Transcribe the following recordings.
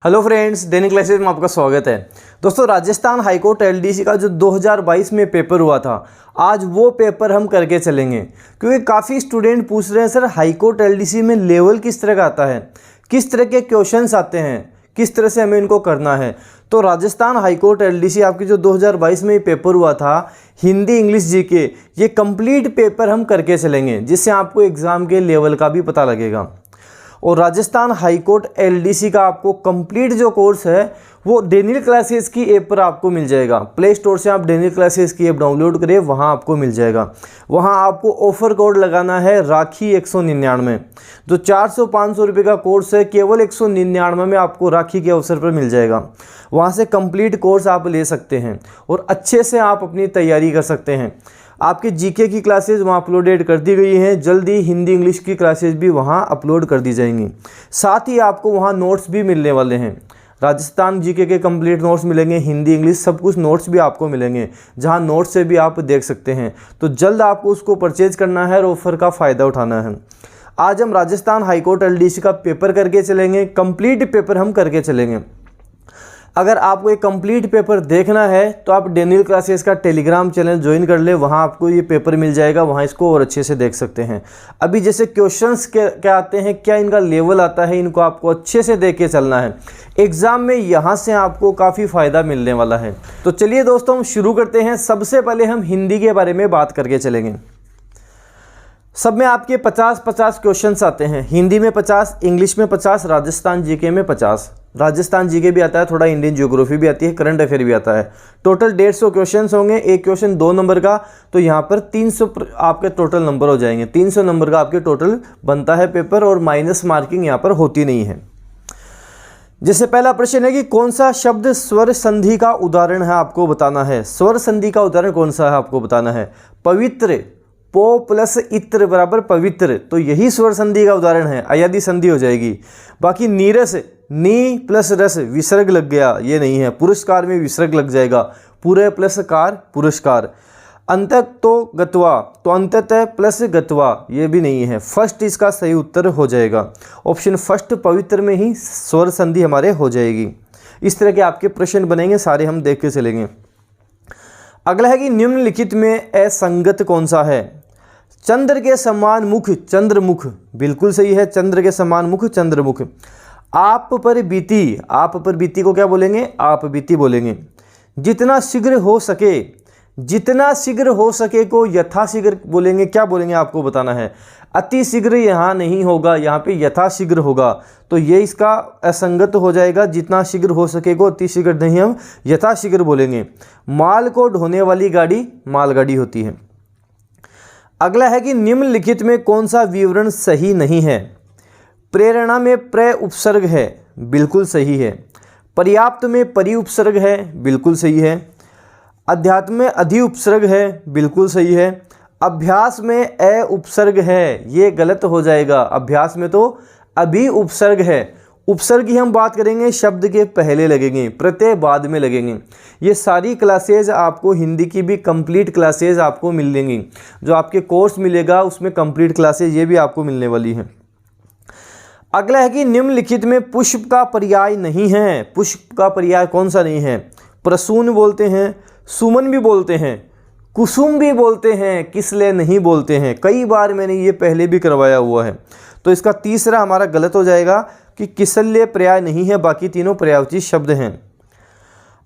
Hello friends, दैनिक classes में आपका स्वागत है। दोस्तों, राजस्थान हाईकोर्ट एलडीसी का जो 2022 में पेपर हुआ था, आज वो पेपर हम करके चलेंगे। क्योंकि काफ़ी स्टूडेंट पूछ रहे हैं सर हाईकोर्ट एलडीसी में लेवल किस तरह का आता है, किस तरह के क्वेश्चंस आते हैं, किस तरह से हमें इनको करना है। तो राजस्थान हाईकोर्ट एलडीसी आपकी जो 2022 में पेपर हुआ था हिंदी इंग्लिश जीके, ये कंप्लीट पेपर हम करके चलेंगे, जिससे आपको एग्ज़ाम के लेवल का भी पता लगेगा। और राजस्थान हाईकोर्ट एलडीसी का आपको कंप्लीट जो कोर्स है वो डेनियल क्लासेस की ऐप पर आपको मिल जाएगा। प्ले स्टोर से आप डेनियल क्लासेस की ऐप डाउनलोड करें, वहाँ आपको मिल जाएगा। वहाँ आपको ऑफर कोड लगाना है राखी 199। जो 400-500 रुपये का कोर्स है, केवल 199 में आपको राखी के अवसर पर मिल जाएगा। वहाँ से कंप्लीट कोर्स आप ले सकते हैं और अच्छे से आप अपनी तैयारी कर सकते हैं। आपके जीके की क्लासेस वहाँ अपलोडेड कर दी गई हैं। जल्दी हिंदी इंग्लिश की क्लासेस भी वहाँ अपलोड कर दी जाएंगी। साथ ही आपको वहाँ नोट्स भी मिलने वाले हैं। राजस्थान जीके के कंप्लीट नोट्स मिलेंगे, हिंदी इंग्लिश सब कुछ नोट्स भी आपको मिलेंगे, जहाँ नोट्स से भी आप देख सकते हैं। तो जल्द आपको उसको परचेज करना है और ऑफर का फ़ायदा उठाना है। आज हम राजस्थान हाईकोर्ट एलडीसी का पेपर करके चलेंगे, कंप्लीट पेपर हम करके चलेंगे। अगर आपको एक कंप्लीट पेपर देखना है तो आप डेनियल क्लासेस का टेलीग्राम चैनल ज्वाइन कर ले, वहाँ आपको ये पेपर मिल जाएगा, वहाँ इसको और अच्छे से देख सकते हैं। अभी जैसे क्वेश्चंस क्या आते हैं, क्या इनका लेवल आता है, इनको आपको अच्छे से देख के चलना है। एग्ज़ाम में यहाँ से आपको काफ़ी फ़ायदा मिलने वाला है। तो चलिए दोस्तों, हम शुरू करते हैं। सबसे पहले हम हिंदी के बारे में बात करके चलेंगे। सब में आपके 50-50 क्वेश्चंस आते हैं। हिंदी में 50, इंग्लिश में 50, राजस्थान जीके में 50। राजस्थान जीके भी आता है, थोड़ा इंडियन ज्योग्राफी भी आती है, करंट अफेयर भी आता है। टोटल 150 क्वेश्चंस होंगे। एक क्वेश्चन 2 नंबर का, तो यहाँ पर 300 आपके टोटल नंबर हो जाएंगे। 300 नंबर का आपके टोटल बनता है पेपर, और माइनस मार्किंग यहाँ पर होती नहीं है। जैसे पहला प्रश्न है कि कौन सा शब्द स्वर संधि का उदाहरण है, आपको बताना है। स्वर संधि का उदाहरण कौन सा है आपको बताना है। पवित्र, पो प्लस इत्र बराबर पवित्र, तो यही स्वर संधि का उदाहरण है। अयादि संधि हो जाएगी। बाकी नीरस, नी प्लस रस विसर्ग लग गया, ये नहीं है। पुरस्कार में विसर्ग लग जाएगा। पूरे प्लस कार पुरस्कार। अंतक तो गत्वा, तो अंततः प्लस गत्वा, ये भी नहीं है। फर्स्ट इसका सही उत्तर हो जाएगा। ऑप्शन फर्स्ट पवित्र में ही स्वर संधि हमारे हो जाएगी। इस तरह के आपके प्रश्न बनेंगे, सारे हम देख के चलेंगे। अगला है कि निम्नलिखित में असंगत कौन सा है। चंद्र के समान मुख चंद्रमुख, बिल्कुल सही है। चंद्र के समान मुख चंद्रमुख। आप पर बीती, आप पर बीती को क्या बोलेंगे, आप बीती बोलेंगे। जितना शीघ्र हो सके, जितना शीघ्र हो सके को यथाशीघ्र बोलेंगे, क्या बोलेंगे आपको बताना है। अति शीघ्र यहाँ नहीं होगा, यहाँ पे यथाशीघ्र होगा, तो ये इसका असंगत हो जाएगा। जितना शीघ्र हो सके को अति शीघ्र नहीं, हम यथाशीघ्र बोलेंगे। माल को ढोने वाली गाड़ी मालगाड़ी होती है। अगला है कि निम्नलिखित में कौन सा विवरण सही नहीं है। प्रेरणा में प्र उपसर्ग है, बिल्कुल सही है। पर्याप्त में परि उपसर्ग है, बिल्कुल सही है। अध्यात्म में अधि उपसर्ग है, बिल्कुल सही है। अभ्यास में अ उपसर्ग है, ये गलत हो जाएगा। अभ्यास में तो अभि उपसर्ग है। उपसर्ग की हम बात करेंगे, शब्द के पहले लगेंगे, प्रत्यय बाद में लगेंगे। ये सारी क्लासेज आपको हिंदी की भी कंप्लीट क्लासेज आपको मिल लेंगी। जो आपके कोर्स मिलेगा उसमें कंप्लीट क्लासेज ये भी आपको मिलने वाली हैं। अगला है कि निम्नलिखित में पुष्प का पर्याय नहीं है। पुष्प का पर्याय कौन सा नहीं है। प्रसून बोलते हैं, सुमन भी बोलते हैं, कुसुम भी बोलते हैं, किसले नहीं बोलते हैं। कई बार मैंने ये पहले भी करवाया हुआ है। तो इसका तीसरा हमारा गलत हो जाएगा कि किसल्य पर्याय नहीं है, बाकी तीनों पर्यायवाची शब्द हैं।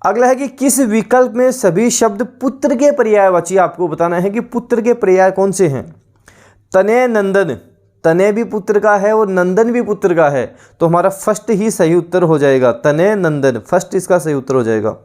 अगला है कि किस विकल्प में सभी शब्द पुत्र के पर्यायवाची, आपको बताना है कि पुत्र के पर्याय कौन से हैं। तनय नंदन, तनय भी पुत्र का है और नंदन भी पुत्र का है, तो हमारा फर्स्ट ही सही उत्तर हो जाएगा। तनय नंदन फर्स्ट इसका सही उत्तर हो जाएगा।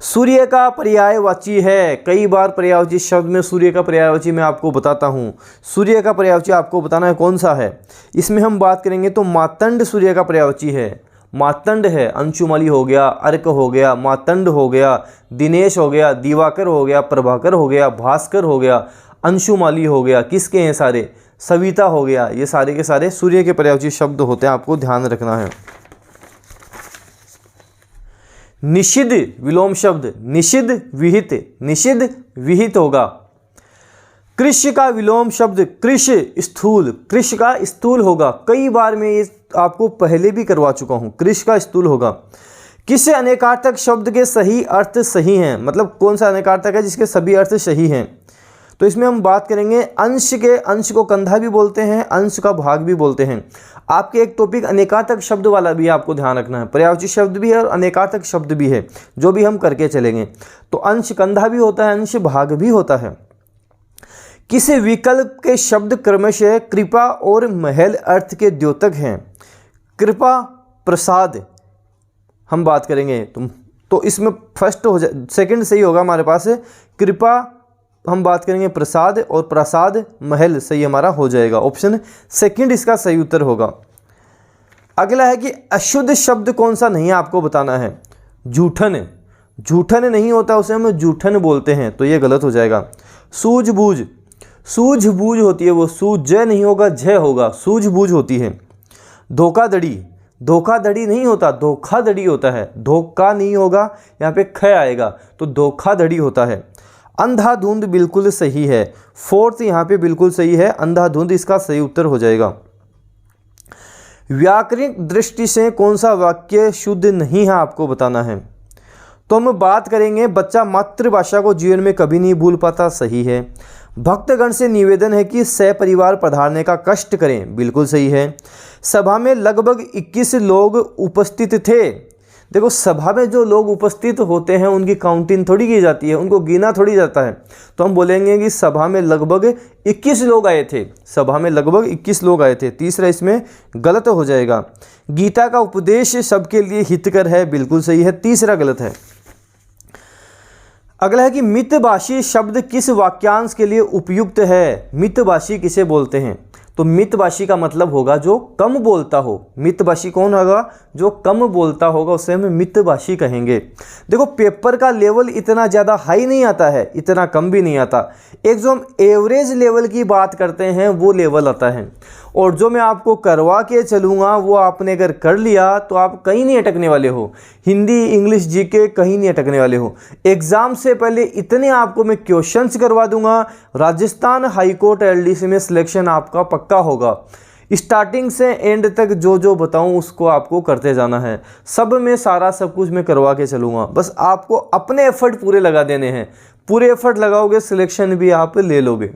सूर्य का पर्यायवाची है। कई बार पर्यायवाची शब्द में सूर्य का पर्यायवाची मैं आपको बताता हूँ। सूर्य का पर्यायवाची आपको बताना है कौन सा है। इसमें हम बात करेंगे तो मातंड सूर्य का पर्यायवाची है। मातंड है, अंशुमली हो गया, अर्क हो गया, मातंड हो गया, दिनेश हो गया, दिवाकर हो गया, प्रभाकर हो गया, भास्कर हो गया, अंशुमाली हो गया। किसके हैं सारे, सविता हो गया। ये सारे के सारे सूर्य के पर्यायवाची शब्द होते हैं, आपको ध्यान रखना है। निषिद्ध विलोम शब्द, निषिद्ध विहित, निषिद्ध विहित होगा। कृष का विलोम शब्द कृष स्थूल, कृष का स्थूल होगा। कई बार मैं ये आपको पहले भी करवा चुका हूँ, कृष का स्थूल होगा। किस अनेकार्थक शब्द के सही अर्थ सही हैं, मतलब कौन सा अनेकार्थक है जिसके सभी अर्थ सही हैं। तो इसमें हम बात करेंगे अंश के, अंश को कंधा भी बोलते हैं, अंश का भाग भी बोलते हैं। आपके एक टॉपिक अनेकार्थक शब्द वाला भी आपको ध्यान रखना है, पर्यायवाची शब्द भी है और अनेकार्थक शब्द भी है, जो भी हम करके चलेंगे। तो अंश कंधा भी होता है, अंश भाग भी होता है। किस विकल्प के शब्द क्रमशः कृपा और महल अर्थ के द्योतक हैं। कृपा, प्रसाद हम बात करेंगे, तो इसमें फर्स्ट हो जाए, सेकंड सही होगा हमारे पास। कृपा हम बात करेंगे प्रसाद, और प्रसाद महल सही हमारा हो जाएगा। ऑप्शन सेकंड इसका सही उत्तर होगा। अगला है कि अशुद्ध शब्द कौन सा नहीं है, आपको बताना है। जूठन, जूठन नहीं होता, उसे हम जूठन बोलते हैं, तो ये गलत हो जाएगा। सूझबूझ, सूझबूझ होती है वो, सूझ नहीं होगा, झ होगा, सूझबूझ होती है। धोखाधड़ी, धोखाधड़ी नहीं होता, धोखाधड़ी होता है, धोखा नहीं होगा, यहाँ पे ख आएगा, तो धोखाधड़ी होता है। अंधाधुंध बिल्कुल सही है, फोर्थ यहाँ पे बिल्कुल सही है, अंधाधुंध इसका सही उत्तर हो जाएगा। व्याकरणिक दृष्टि से कौन सा वाक्य शुद्ध नहीं है, आपको बताना है। तो हम बात करेंगे बच्चा मातृभाषा को जीवन में कभी नहीं भूल पाता, सही है। भक्तगण से निवेदन है कि सपरिवार पधारने का कष्ट करें, बिल्कुल सही है। सभा में लगभग 21 लोग उपस्थित थे। देखो सभा में जो लोग उपस्थित होते हैं उनकी काउंटिंग थोड़ी की जाती है, उनको गिना थोड़ी जाता है। तो हम बोलेंगे कि सभा में लगभग 21 लोग आए थे, सभा में लगभग 21 लोग आए थे, तीसरा इसमें गलत हो जाएगा। गीता का उपदेश सबके लिए हितकर है, बिल्कुल सही है, तीसरा गलत है। अगला है कि मितभाषी शब्द किस वाक्यांश के लिए उपयुक्त है। मितभाषी किसे बोलते हैं, तो मितभाषी का मतलब होगा जो कम बोलता हो। मितभाषी कौन होगा, जो कम बोलता होगा, उसे हम मितभाषी कहेंगे। देखो पेपर का लेवल इतना ज़्यादा हाई नहीं आता है, इतना कम भी नहीं आता, एक जो हम एवरेज लेवल की बात करते हैं वो लेवल आता है। और जो मैं आपको करवा के चलूँगा वो आपने अगर कर लिया तो आप कहीं नहीं अटकने वाले हो, हिंदी इंग्लिश जीके कहीं नहीं अटकने वाले हो। एग्ज़ाम से पहले इतने आपको मैं क्वेश्चंस करवा दूंगा, राजस्थान हाईकोर्ट एलडीसी में सिलेक्शन आपका पक्का होगा। स्टार्टिंग से एंड तक जो जो बताऊं उसको आपको करते जाना है, सब में सारा सब कुछ मैं करवा के चलूँगा। बस आपको अपने एफर्ट पूरे लगा देने हैं, पूरे एफर्ट लगाओगे सिलेक्शन भी आप ले लोगे।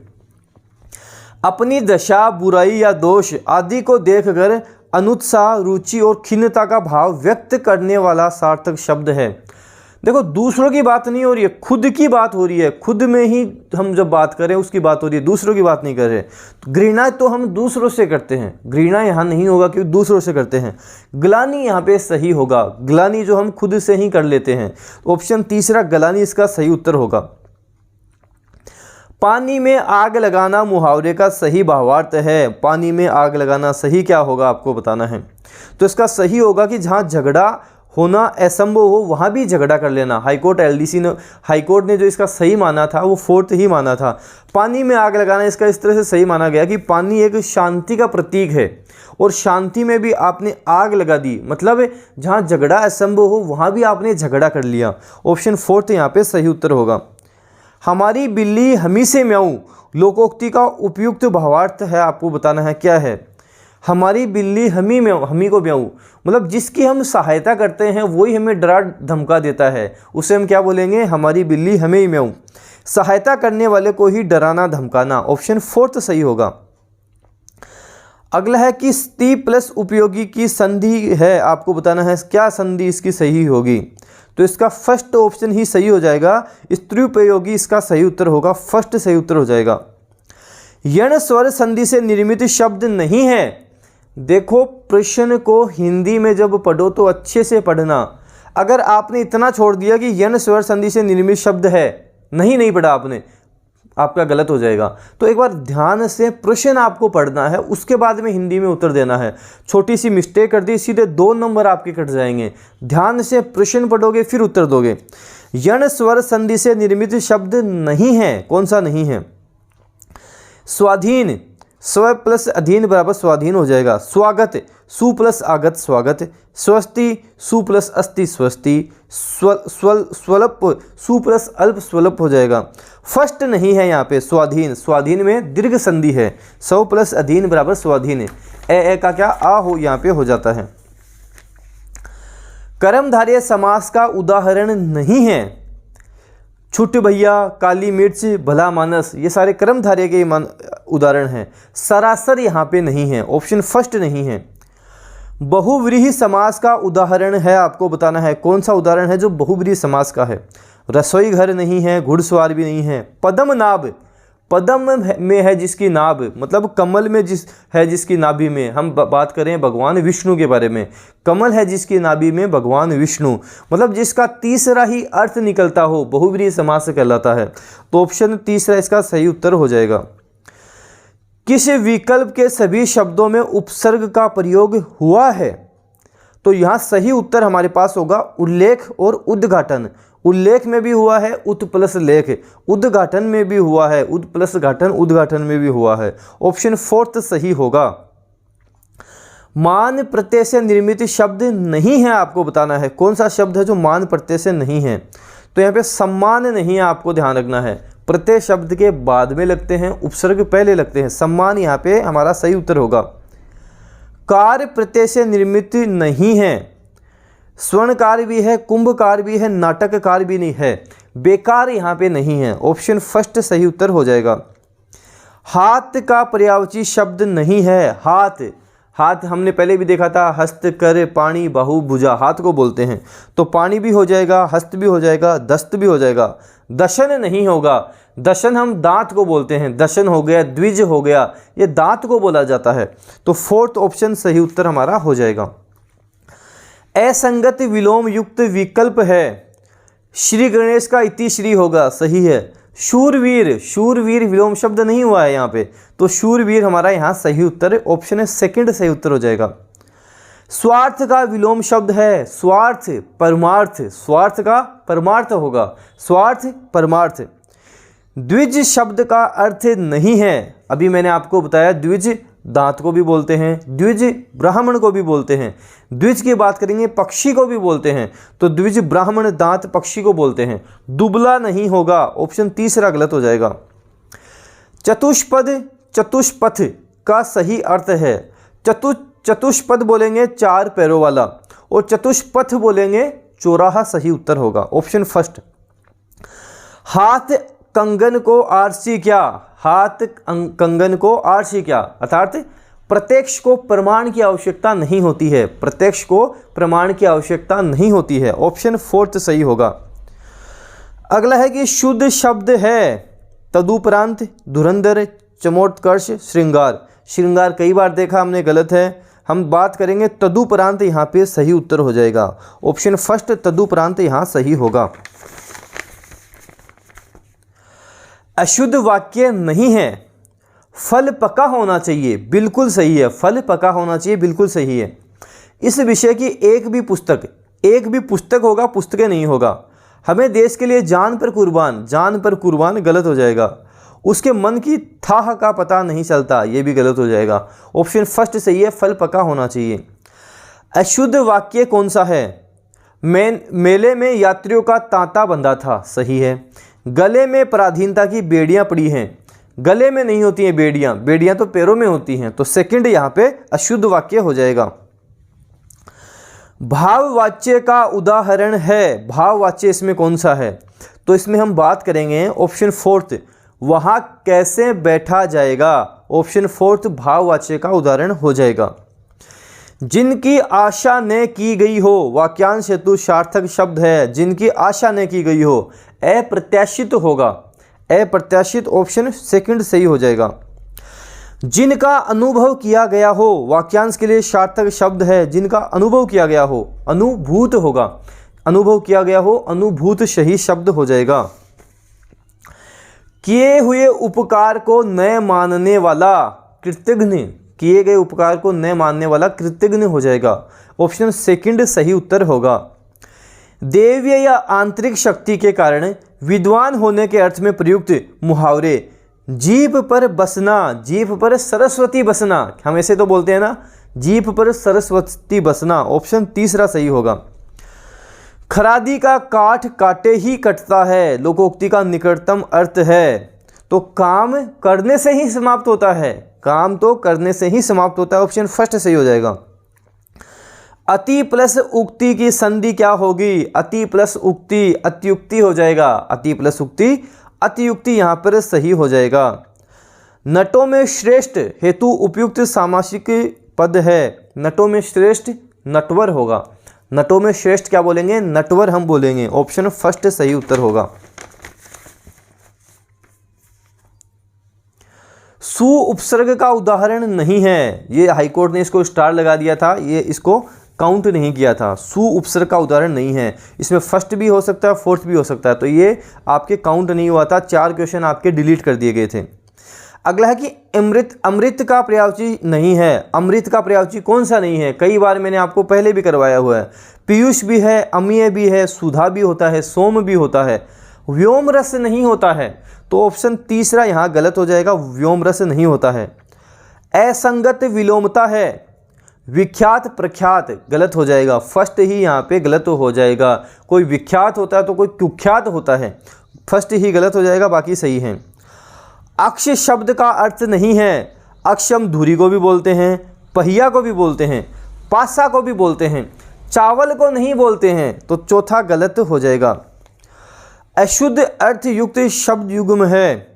अपनी दशा, बुराई या दोष आदि को देखकर अनुत्साह, रुचि और खिन्नता का भाव व्यक्त करने वाला सार्थक शब्द है। देखो दूसरों की बात नहीं हो रही है, खुद की बात हो रही है, खुद में ही हम जब बात करें उसकी बात हो रही है, दूसरों की बात नहीं कर रहे। तो घृणा तो हम दूसरों से करते हैं, घृणा यहाँ नहीं होगा क्योंकि दूसरों से करते हैं। ग्लानि यहाँ पे सही होगा, ग्लानि जो हम खुद से ही कर लेते हैं। ऑप्शन तीसरा ग्लानि इसका सही उत्तर होगा। पानी में आग लगाना मुहावरे का सही भावार्थ है। पानी में आग लगाना सही क्या होगा, आपको बताना है। तो इसका सही होगा कि जहाँ झगड़ा होना असंभव हो वहाँ भी झगड़ा कर लेना। हाईकोर्ट एलडीसी ने, हाईकोर्ट ने जो इसका सही माना था वो फोर्थ ही माना था। पानी में आग लगाना इसका इस तरह से सही माना गया कि पानी एक शांति का प्रतीक है और शांति में भी आपने आग लगा दी, मतलब जहाँ झगड़ा असंभव हो वहाँ भी आपने झगड़ा कर लिया। ऑप्शन फोर्थ यहाँ पे सही उत्तर होगा। हमारी बिल्ली हमी से म्याऊं लोकोक्ति का उपयुक्त भावार्थ है, आपको बताना है क्या है। हमारी बिल्ली हमी म्याऊं, हमी को म्याऊं मतलब जिसकी हम सहायता करते हैं वही हमें डरा धमका देता है, उसे हम क्या बोलेंगे, हमारी बिल्ली हमें ही म्याऊं। सहायता करने वाले को ही डराना धमकाना। ऑप्शन फोर्थ सही होगा। अगला है कि स्त्री प्लस उपयोगी की संधि है, आपको बताना है क्या संधि इसकी सही होगी। तो इसका फर्स्ट ऑप्शन ही सही हो जाएगा, स्त्रीपयोगी इसका सही उत्तर होगा, फर्स्ट सही उत्तर हो जाएगा। यण स्वर संधि से निर्मित शब्द नहीं है। देखो प्रश्न को हिंदी में जब पढ़ो तो अच्छे से पढ़ना। अगर आपने इतना छोड़ दिया कि यण स्वर संधि से निर्मित शब्द है, नहीं पढ़ा आपने, आपका गलत हो जाएगा। तो एक बार ध्यान से प्रश्न आपको पढ़ना है, उसके बाद में हिंदी में उत्तर देना है। छोटी सी मिस्टेक कर दी सीधे 2 नंबर आपके कट जाएंगे। ध्यान से प्रश्न पढ़ोगे फिर उत्तर दोगे। यण स्वर संधि से निर्मित शब्द नहीं है, कौन सा नहीं है। स्वाधीन, स्व प्लस अधीन बराबर स्वाधीन हो जाएगा। स्वागत, सु प्लस आगत स्वागत। स्वस्ति, सु प्लस अस्ति स्वस्ति। स्वल्प, सु प्लस अल्प स्वल्प हो जाएगा। फर्स्ट नहीं है यहाँ पे स्वाधीन, स्वाधीन में दीर्घ संधि है। स्व प्लस अधीन बराबर स्वाधीन। ए का क्या आ हो यहाँ पे हो जाता है। कर्मधारय समास का उदाहरण नहीं है। छुट भैया, काली मिर्च, भला मानस, ये सारे कर्मधारय के उदाहरण हैं। सरासर यहाँ पे नहीं है, ऑप्शन फर्स्ट नहीं है। बहुव्रीहि समास का उदाहरण है, आपको बताना है कौन सा उदाहरण है जो बहुव्रीहि समास का है। रसोई घर नहीं है, घुड़सवार भी नहीं है। पद्म नाभ, पद्म में है जिसकी नाभ, मतलब कमल में जिसकी नाभि में, हम बात करें भगवान विष्णु के बारे में। कमल है जिसकी नाभि में भगवान विष्णु, मतलब जिसका तीसरा ही अर्थ निकलता हो, बहुव्रीहि समास कहलाता है। तो ऑप्शन तीसरा इसका सही उत्तर हो जाएगा। किस विकल्प के सभी शब्दों में उपसर्ग का प्रयोग हुआ है? तो यहाँ सही उत्तर हमारे पास होगा उल्लेख और उद्घाटन। उल्लेख में भी हुआ है, उत प्लस लेख। उद्घाटन में भी हुआ है, उद प्लस घाटन, उद्घाटन में भी हुआ है। ऑप्शन फोर्थ सही होगा। मान प्रत्यय से निर्मित शब्द नहीं है, आपको बताना है कौन सा शब्द है जो मान प्रत्यय से नहीं है। तो यहाँ पे सम्मान नहीं है, आपको ध्यान रखना है। प्रत्यय शब्द के बाद में लगते हैं, उपसर्ग पहले लगते हैं। सम्मान यहाँ पे हमारा सही उत्तर होगा। कार्य प्रत्यय से निर्मित नहीं है। स्वर्णकार भी है, कुंभकार भी है, नाटककार भी नहीं है। बेकार यहाँ पे नहीं है, ऑप्शन फर्स्ट सही उत्तर हो जाएगा। हाथ का पर्यायवाची शब्द नहीं है। हाथ, हाथ हमने पहले भी देखा था, हस्त, कर, पाणी, बाहु, भुजा, हाथ को बोलते हैं। तो पाणी भी हो जाएगा, हस्त भी हो जाएगा, दस्त भी हो जाएगा। दशन नहीं होगा। दशन हम दांत को बोलते हैं। दशन हो गया, द्विज हो गया, ये दांत को बोला जाता है। तो फोर्थ ऑप्शन सही उत्तर हमारा हो जाएगा। असंगत विलोम युक्त विकल्प है। श्री गणेश का इति श्री होगा, सही है। शूरवीर, शूरवीर विलोम शब्द नहीं हुआ है यहाँ पे, तो शूरवीर हमारा यहाँ सही उत्तर है। ऑप्शन सेकंड सही उत्तर हो जाएगा। स्वार्थ का विलोम शब्द है। स्वार्थ, परमार्थ, स्वार्थ का परमार्थ होगा। स्वार्थ, परमार्थ। द्विज शब्द का अर्थ नहीं है। अभी मैंने आपको बताया द्विज दांत को भी बोलते हैं, द्विज ब्राह्मण को भी बोलते हैं। द्विज की बात करेंगे पक्षी को भी बोलते हैं, तो द्विज ब्राह्मण दांत पक्षी को बोलते हैं। दुबला नहीं होगा, ऑप्शन तीसरा गलत हो जाएगा। चतुष्पद, चतुष्पथ का सही अर्थ है। चतुष्पद बोलेंगे चार पैरों वाला, और चतुष्पथ बोलेंगे चौराहा, सही उत्तर होगा, ऑप्शन फर्स्ट। हाथ कंगन को आरसी क्या? हाथ कंगन को आरसी क्या, अर्थात प्रत्यक्ष को प्रमाण की आवश्यकता नहीं होती है। प्रत्यक्ष को प्रमाण की आवश्यकता नहीं होती है, ऑप्शन फोर्थ सही होगा। अगला है कि शुद्ध शब्द है। तदुपरांत, धुरंधर, चमोत्कर्ष, श्रृंगार। श्रृंगार कई बार देखा हमने, गलत है। हम बात करेंगे तदुपरांत, यहाँ पे सही उत्तर हो जाएगा, ऑप्शन फर्स्ट तदुपरांत यहाँ सही होगा। अशुद्ध वाक्य नहीं है। फल पका होना चाहिए, बिल्कुल सही है। फल पका होना चाहिए, बिल्कुल सही है। इस विषय की एक भी पुस्तक होगा, पुस्तकें नहीं होगा। हमें देश के लिए जान पर कुर्बान गलत हो जाएगा। उसके मन की थाह का पता नहीं चलता, ये भी गलत हो जाएगा, ऑप्शन फर्स्ट सही है। फल पका होना चाहिए। अशुद्ध वाक्य कौन सा है? मेले में यात्रियों का तांता बंधा था, सही है। गले में पराधीनता की बेड़ियां पड़ी हैं। गले में नहीं होती हैं बेड़ियां, बेड़ियां तो पैरों में होती हैं, तो सेकंड यहाँ पे अशुद्ध वाक्य हो जाएगा। भाववाच्य का उदाहरण है। भाववाच्य इसमें कौन सा है? तो इसमें हम बात करेंगे ऑप्शन फोर्थ, वहां कैसे बैठा जाएगा, ऑप्शन फोर्थ भाववाच्य का उदाहरण हो जाएगा। जिनकी आशा न की गई हो, वाक्यांश हेतु सार्थक शब्द है। जिनकी आशा न की गई हो, अप्रत्याशित होगा, अप्रत्याशित, ऑप्शन सेकंड सही हो जाएगा। जिनका अनुभव किया गया हो, वाक्यांश के लिए सार्थक शब्द है। जिनका अनुभव किया गया हो, अनुभूत होगा, अनुभव किया गया हो, अनुभूत सही शब्द हो जाएगा। किए हुए उपकार को न मानने वाला, कृतघ्न, किए गए उपकार को न मानने वाला कृतघ्न हो जाएगा, ऑप्शन सेकंड सही उत्तर होगा। दैवीय या आंतरिक शक्ति के कारण विद्वान होने के अर्थ में प्रयुक्त मुहावरे जीभ पर बसना, जीभ पर सरस्वती बसना, हम ऐसे तो बोलते हैं ना, जीभ पर सरस्वती बसना, ऑप्शन तीसरा सही होगा। खरादी का काठ काटे ही कटता है, लोकोक्ति का निकटतम अर्थ है। तो काम करने से ही समाप्त होता है, काम तो करने से ही समाप्त होता है, ऑप्शन फर्स्ट सही हो जाएगा। अति प्लस उक्ति की संधि क्या होगी? अति प्लस उक्ति अत्युक्ति हो जाएगा, अति प्लस उक्ति अतियुक्ति यहाँ पर सही हो जाएगा। नटों में श्रेष्ठ हेतु उपयुक्त सामासिक पद है, नटों में श्रेष्ठ नटवर होगा, नटों में श्रेष्ठ क्या बोलेंगे? नटवर हम बोलेंगे, ऑप्शन फर्स्ट सही उत्तर होगा। सु उपसर्ग का उदाहरण नहीं है, ये हाईकोर्ट ने इसको स्टार लगा दिया था, ये इसको काउंट नहीं किया था। सु उपसर्ग का उदाहरण नहीं है, इसमें फर्स्ट भी हो सकता है, फोर्थ भी हो सकता है, तो ये आपके काउंट नहीं हुआ था, 4 क्वेश्चन आपके डिलीट कर दिए गए थे। अगला है कि अमृत, अमृत का पर्यायवाची नहीं है, अमृत का पर्यायवाची कौन सा नहीं है? कई बार मैंने आपको पहले भी करवाया हुआ है। पीयूष भी है, अमीय भी है, सुधा भी होता है, सोम भी होता है, व्योम रस नहीं होता है, तो ऑप्शन तीसरा यहाँ गलत हो जाएगा, व्योम रस नहीं होता है। असंगत विलोमता है, विख्यात प्रख्यात गलत हो जाएगा, फर्स्ट ही यहाँ पे गलत हो जाएगा। कोई विख्यात होता है तो कोई कुख्यात होता है, फर्स्ट ही गलत हो जाएगा, बाकी सही है। अक्ष शब्द का अर्थ नहीं है, अक्ष हम धुरी को भी बोलते हैं, पहिया को भी बोलते हैं, पासा को भी बोलते हैं, चावल को नहीं बोलते हैं, तो चौथा गलत हो जाएगा। अशुद्ध अर्थ युक्त शब्द युग्म है,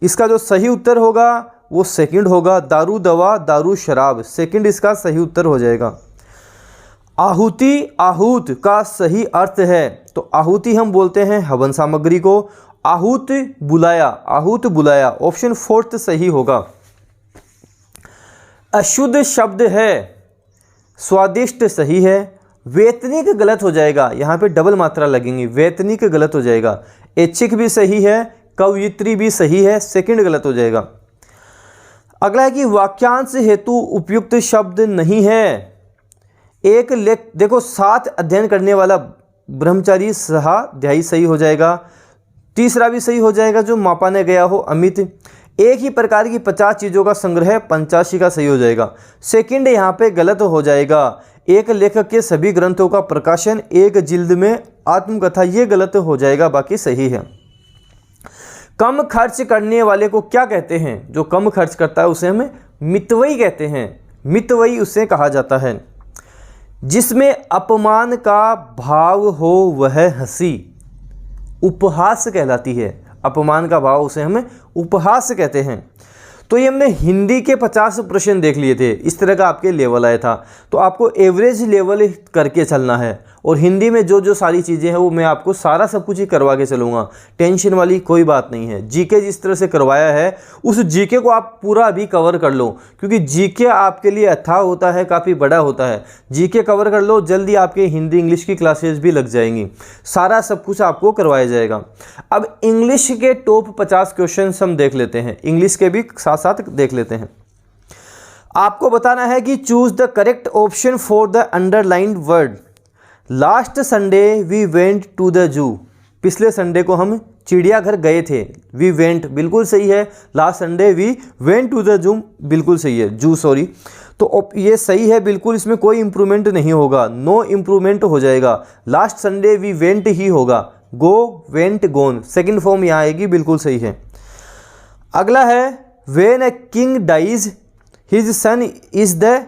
इसका जो सही उत्तर होगा वो सेकंड होगा, दारू दवा दारू शराब, सेकंड इसका सही उत्तर हो जाएगा। आहुति आहूत का सही अर्थ है, तो आहुति हम बोलते हैं हवन सामग्री को, आहूत बुलाया, आहूत बुलाया, ऑप्शन फोर्थ सही होगा। अशुद्ध शब्द है, स्वादिष्ट सही है, वेतनिक गलत हो जाएगा, यहाँ पे डबल मात्रा लगेंगी, वेतनिक गलत हो जाएगा। ऐच्छिक भी सही है, कवयित्री भी सही है, सेकंड गलत हो जाएगा। अगला है कि वाक्यांश हेतु उपयुक्त शब्द नहीं है। एक लेख देखो, साथ अध्ययन करने वाला ब्रह्मचारी स्वाध्यायी सही हो जाएगा, तीसरा भी सही हो जाएगा, जो मापाने गया हो अमित। एक ही प्रकार की 50 चीज़ों का संग्रह 85 का सही हो जाएगा, सेकंड यहाँ पे गलत हो जाएगा। एक लेखक के सभी ग्रंथों का प्रकाशन एक जिल्द में, आत्मकथा, ये गलत हो जाएगा, बाकी सही है। कम खर्च करने वाले को क्या कहते हैं? जो कम खर्च करता है उसे हमें मितव्ययी कहते हैं, मितव्ययी उसे कहा जाता है। जिसमें अपमान का भाव हो वह हंसी, उपहास कहलाती है, अपमान का भाव उसे हमें उपहास कहते हैं। तो ये हमने हिंदी के 50 प्रश्न देख लिए थे, इस तरह का आपके लेवल आया था, तो आपको एवरेज लेवल करके चलना है। और हिंदी में जो जो सारी चीज़ें हैं वो मैं आपको सारा सब कुछ ही करवा के चलूँगा, टेंशन वाली कोई बात नहीं है। जीके जिस तरह से करवाया है उस जीके को आप पूरा अभी कवर कर लो, क्योंकि जीके आपके लिए अथाह होता है, काफ़ी बड़ा होता है। जीके कवर कर लो, जल्दी आपके हिंदी इंग्लिश की क्लासेज भी लग जाएंगी, सारा सब कुछ आपको करवाया जाएगा। अब इंग्लिश के टॉप 50 क्वेश्चन हम देख लेते हैं, इंग्लिश के भी साथ साथ देख लेते हैं। आपको बताना है कि choose the correct option for the underlined word. Last Sunday we went to the zoo, पिछले संडे को हम चिड़ियाघर गए थे, वी वेंट बिल्कुल सही है, last Sunday we went to the zoo बिल्कुल सही है, जू सॉरी, तो ये सही है बिल्कुल, इसमें कोई इंप्रूवमेंट नहीं होगा, नो इंप्रूवमेंट हो जाएगा, लास्ट संडे वी वेंट ही होगा, go went gone, second form यहाँ आएगी, बिल्कुल सही है। अगला है when a king dies his son is the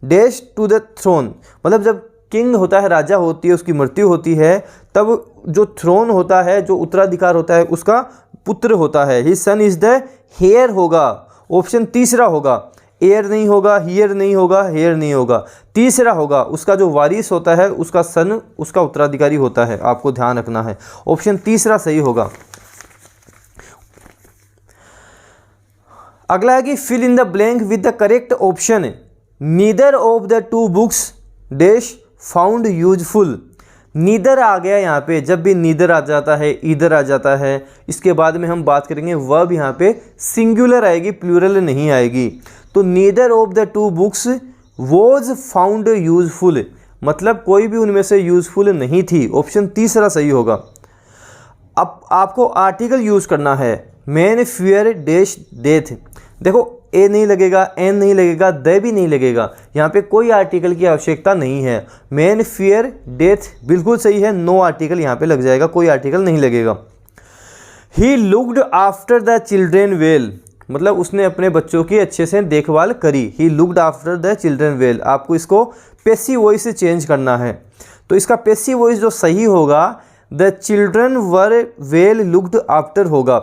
dash to the throne, मतलब जब किंग होता है, राजा होती है, उसकी मृत्यु होती है, तब जो थ्रोन होता है, जो उत्तराधिकार होता है, उसका पुत्र होता है, his son is the heir होगा, ऑप्शन तीसरा होगा, एयर नहीं होगा, हियर नहीं होगा, हेयर नहीं होगा, तीसरा होगा, उसका जो वारिस होता है उसका सन उसका उत्तराधिकारी होता है, आपको ध्यान रखना है, ऑप्शन तीसरा सही होगा। अगला है कि fill in the blank with the correct option. Neither of the two books dash found useful, neither आ गया यहाँ पे, जब भी नीदर आ जाता है, ईदर आ जाता है, इसके बाद में हम बात करेंगे वर्ब यहाँ पे सिंगुलर आएगी, प्लूरल नहीं आएगी। तो neither of the two books was found useful, मतलब कोई भी उनमें से यूजफुल नहीं थी, ऑप्शन तीसरा सही होगा। अब आपको आर्टिकल यूज़ करना है, मैन फियर डैश डेथ। देखो ए नहीं लगेगा, एन नहीं लगेगा, द भी नहीं लगेगा, यहाँ पे कोई आर्टिकल की आवश्यकता नहीं है। मैन फियर डेथ बिल्कुल सही है, नो आर्टिकल यहाँ पे लग जाएगा, कोई आर्टिकल नहीं लगेगा। He looked after the children well, मतलब उसने अपने बच्चों की अच्छे से देखभाल करी। He looked after the children well, आपको इसको पैसिव वॉइस से चेंज करना है। तो इसका पैसिव वॉइस जो सही होगा the children were well looked after होगा,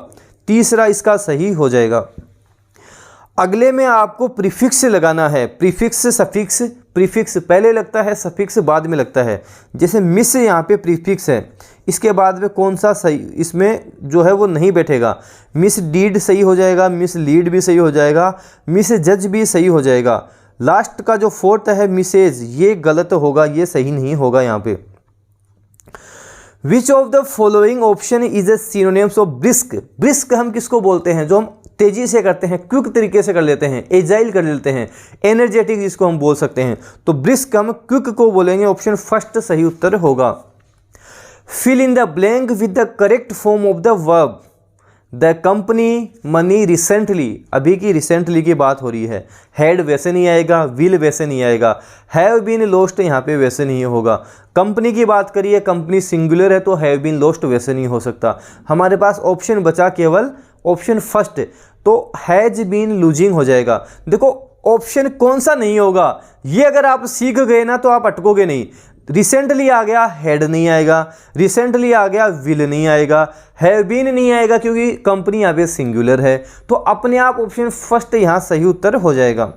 तीसरा इसका सही हो जाएगा। अगले में आपको प्रीफिक्स लगाना है। प्रीफिक्स सफिक्स, प्रीफिक्स पहले लगता है, सफिक्स बाद में लगता है। जैसे मिस यहाँ पे प्रीफिक्स है, इसके बाद में कौन सा सही इसमें जो है वो नहीं बैठेगा। मिस डीड सही हो जाएगा, मिस लीड भी सही हो जाएगा, मिस जज भी सही हो जाएगा। लास्ट का जो फोर्थ है मिसेज, ये गलत होगा, ये सही नहीं होगा यहाँ पे। Which of the following option is a synonyms of brisk. Brisk हम किसको बोलते हैं, जो हम तेजी से करते हैं, क्विक तरीके से कर लेते हैं, एजाइल कर लेते हैं, एनर्जेटिक जिसको हम बोल सकते हैं। तो ब्रिस्क हम क्विक को बोलेंगे, ऑप्शन फर्स्ट सही उत्तर होगा। Fill in the blank with the correct form of the verb. The company money recently, अभी की रिसेंटली की बात हो रही है। हैड वैसे नहीं आएगा, विल वैसे नहीं आएगा, हैव बीन लॉस्ट यहाँ पे वैसे नहीं होगा। कंपनी की बात करिए, कंपनी सिंगुलर है तो हैव बीन लॉस्ट वैसे नहीं हो सकता। हमारे पास ऑप्शन बचा केवल ऑप्शन फर्स्ट, तो हैज बीन लूजिंग हो जाएगा। देखो ऑप्शन कौन सा नहीं होगा, ये अगर आप सीख गए ना तो आप अटकोगे नहीं। रिसेंटली आ गया, हेड नहीं आएगा, रिसेंटली आ गया, विल नहीं आएगा, हैव बीन नहीं आएगा क्योंकि कंपनी यहाँ पे सिंगुलर है। तो अपने आप ऑप्शन फर्स्ट यहाँ सही उत्तर हो जाएगा।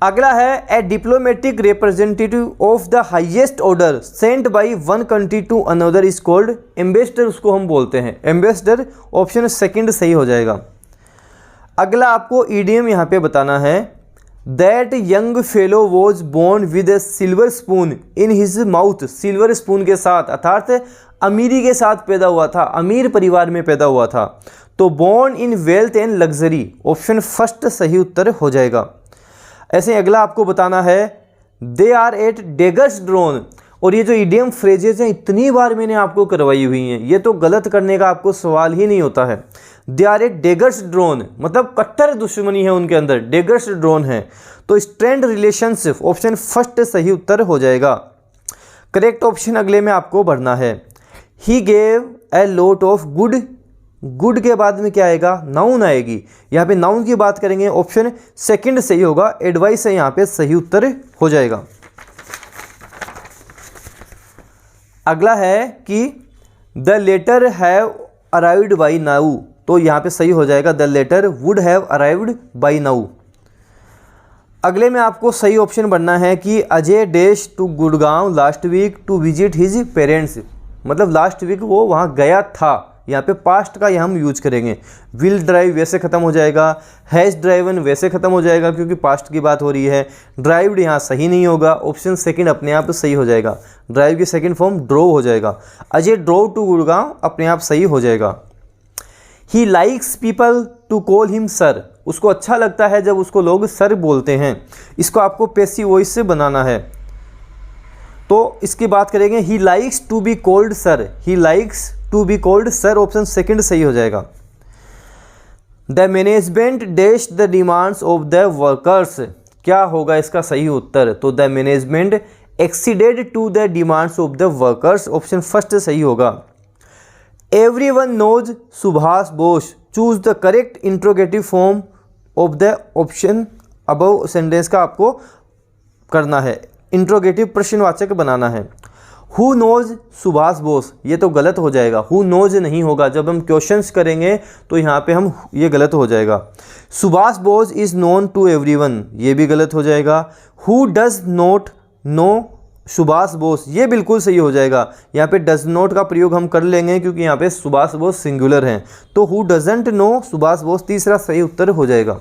अगला है a diplomatic representative of the highest order sent by one country to another is called ambassador, उसको हम बोलते हैं एम्बेसडर, ऑप्शन सेकंड सही हो जाएगा। अगला आपको ईडियम यहाँ पे बताना है। That young fellow was born with a silver spoon in his mouth, silver spoon के साथ अर्थात अमीरी के साथ पैदा हुआ था, अमीर परिवार में पैदा हुआ था। तो born in wealth and luxury, option first सही उत्तर हो जाएगा। ऐसे अगला आपको बताना है they are at daggers drawn, और ये जो इडियम फ्रेजेज हैं इतनी बार मैंने आपको करवाई हुई हैं, ये तो गलत करने का आपको सवाल ही नहीं होता है। They are at daggers drawn मतलब कट्टर दुश्मनी है उनके अंदर, डेगर्स ड्रोन है। तो स्ट्रेंड रिलेशनशिप, ऑप्शन फर्स्ट सही उत्तर हो जाएगा। करेक्ट ऑप्शन अगले में आपको भरना है। He gave a lot of good, good के बाद में क्या आएगा, नाउन आएगी। यहाँ पे नाउन की बात करेंगे, ऑप्शन सेकंड सही होगा, एडवाइस है यहाँ पे सही उत्तर हो जाएगा। अगला है कि the letter have arrived by now, तो यहाँ पे सही हो जाएगा the letter would have arrived by now. अगले में आपको सही ऑप्शन बनना है कि Ajay dash to Gurgaon last week to visit his parents, मतलब लास्ट वीक वो वहाँ गया था, यहाँ पे पास्ट का हम यूज करेंगे। विल ड्राइव वैसे ख़त्म हो जाएगा, हैज़ ड्राइवन वैसे ख़त्म हो जाएगा क्योंकि पास्ट की बात हो रही है। ड्राइव्ड यहाँ सही नहीं होगा, ऑप्शन सेकंड अपने आप सही हो जाएगा। ड्राइव की सेकंड फॉर्म ड्रोव हो जाएगा। अजय ड्रोव टू गुड़गांव अपने आप सही हो जाएगा। He likes people to call him sir, उसको अच्छा लगता है जब उसको लोग सर बोलते हैं। इसको आपको पैसिव वॉइस से बनाना है, तो इसकी बात करेंगे। He likes to be called sir, he likes to be called sir, option second सही हो जाएगा। The management dash the demands of the workers, क्या होगा इसका सही उत्तर, तो the management exceeded to the demands of the workers, option first सही होगा। Everyone knows Subhash Bose, choose the correct interrogative form of the option above sentence का आपको करना है, इंट्रोगेटिव प्रश्नवाचक बनाना है। हु नोज सुभाष बोस, ये तो गलत हो जाएगा, हु नोज नहीं होगा, जब हम क्वेश्चंस करेंगे तो यहाँ पे हम ये गलत हो जाएगा। Subhash Bose is known to everyone, ये भी गलत हो जाएगा। Who does not know Subhash Bose, ये बिल्कुल सही हो जाएगा। यहाँ पे डज नॉट का प्रयोग हम कर लेंगे क्योंकि यहाँ पे सुभाष बोस सिंगुलर हैं, तो who doesn't know Subhash Bose तीसरा सही उत्तर हो जाएगा।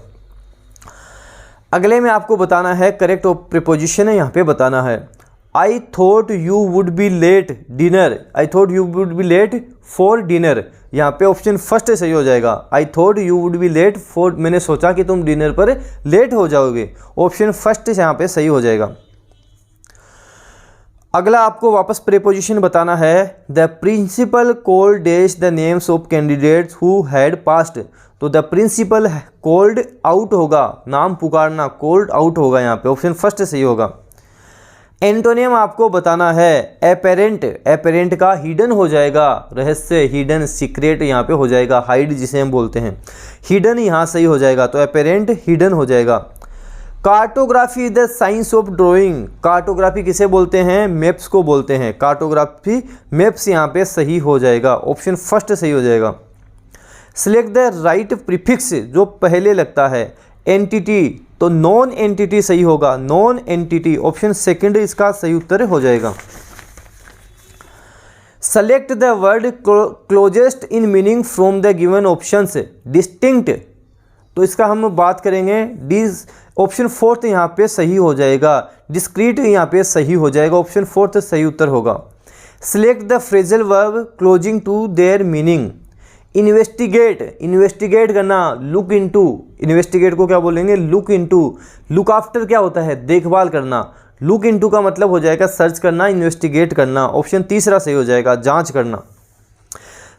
अगले में आपको बताना है करेक्ट प्रीपोजिशन है, यहाँ पे बताना है। I thought you would be late dinner, I thought you would be late for dinner, यहाँ पे ऑप्शन फर्स्ट सही हो जाएगा। I thought you would be late for, मैंने सोचा कि तुम डिनर पर लेट हो जाओगे, ऑप्शन फर्स्ट यहाँ पे सही हो जाएगा। अगला आपको वापस प्रीपोजिशन बताना है। The principal called dash the names of candidates who had passed. तो द प्रिंसिपल कॉल्ड आउट होगा, नाम पुकारना, कॉल्ड आउट होगा यहाँ पे, ऑप्शन फर्स्ट सही होगा। एंटोनियम आपको बताना है एपेरेंट। एपेरेंट का हिडन हो जाएगा, रहस्य, हिडन, सीक्रेट यहाँ पे हो जाएगा, हाइड जिसे हम बोलते हैं, हिडन यहाँ सही हो जाएगा, तो एपेरेंट हिडन हो जाएगा। Cartography is the science of drawing. Cartography किसे बोलते हैं? मैप्स को बोलते हैं। कार्टोग्राफी मैप्स यहाँ पे सही हो जाएगा, ऑप्शन फर्स्ट सही हो जाएगा। सिलेक्ट द राइट प्रीफिक्स, जो पहले लगता है। एंटिटी, तो नॉन एंटिटी सही होगा, नॉन एंटिटी, ऑप्शन सेकंड इसका सही उत्तर हो जाएगा। Select the word closest in meaning from the given options. Distinct, तो इसका हम बात करेंगे, ऑप्शन फोर्थ यहाँ पे सही हो जाएगा। डिस्क्रीट यहाँ पे सही हो जाएगा, ऑप्शन फोर्थ सही उत्तर होगा। Select the phrasal verb closing to their meaning. Investigate, investigate करना, लुक इनटू, इन्वेस्टिगेट को क्या बोलेंगे? Look into. लुक आफ्टर क्या होता है? देखभाल करना। लुक इनटू का मतलब हो जाएगा सर्च करना, इन्वेस्टिगेट करना, ऑप्शन तीसरा सही हो जाएगा, जांच करना।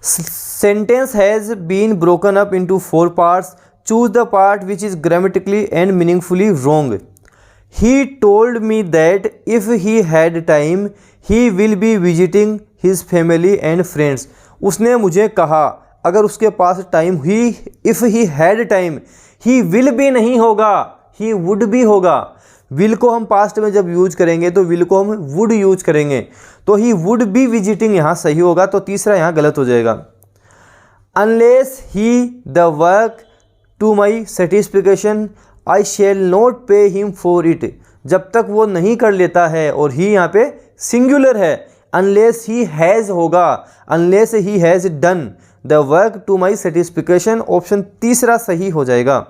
Sentence has been broken up into 4 parts, choose the part which is grammatically and meaningfully wrong. He told me that if he had time he will be visiting his family and friends. उसने मुझे कहा, अगर उसके पास time, he if he had time, he will भी नहीं होगा, he would भी होगा। विल को हम पास्ट में जब यूज करेंगे तो विल को हम वुड यूज करेंगे, तो ही वुड बी विजिटिंग यहाँ सही होगा, तो तीसरा यहाँ गलत हो जाएगा। Unless he the work to my satisfaction I shall not pay him for it. जब तक वो नहीं कर लेता है, और ही यहाँ पे सिंगुलर है, अनलेस ही हैज़ होगा, unless he has done the work to my satisfaction, option तीसरा सही हो जाएगा।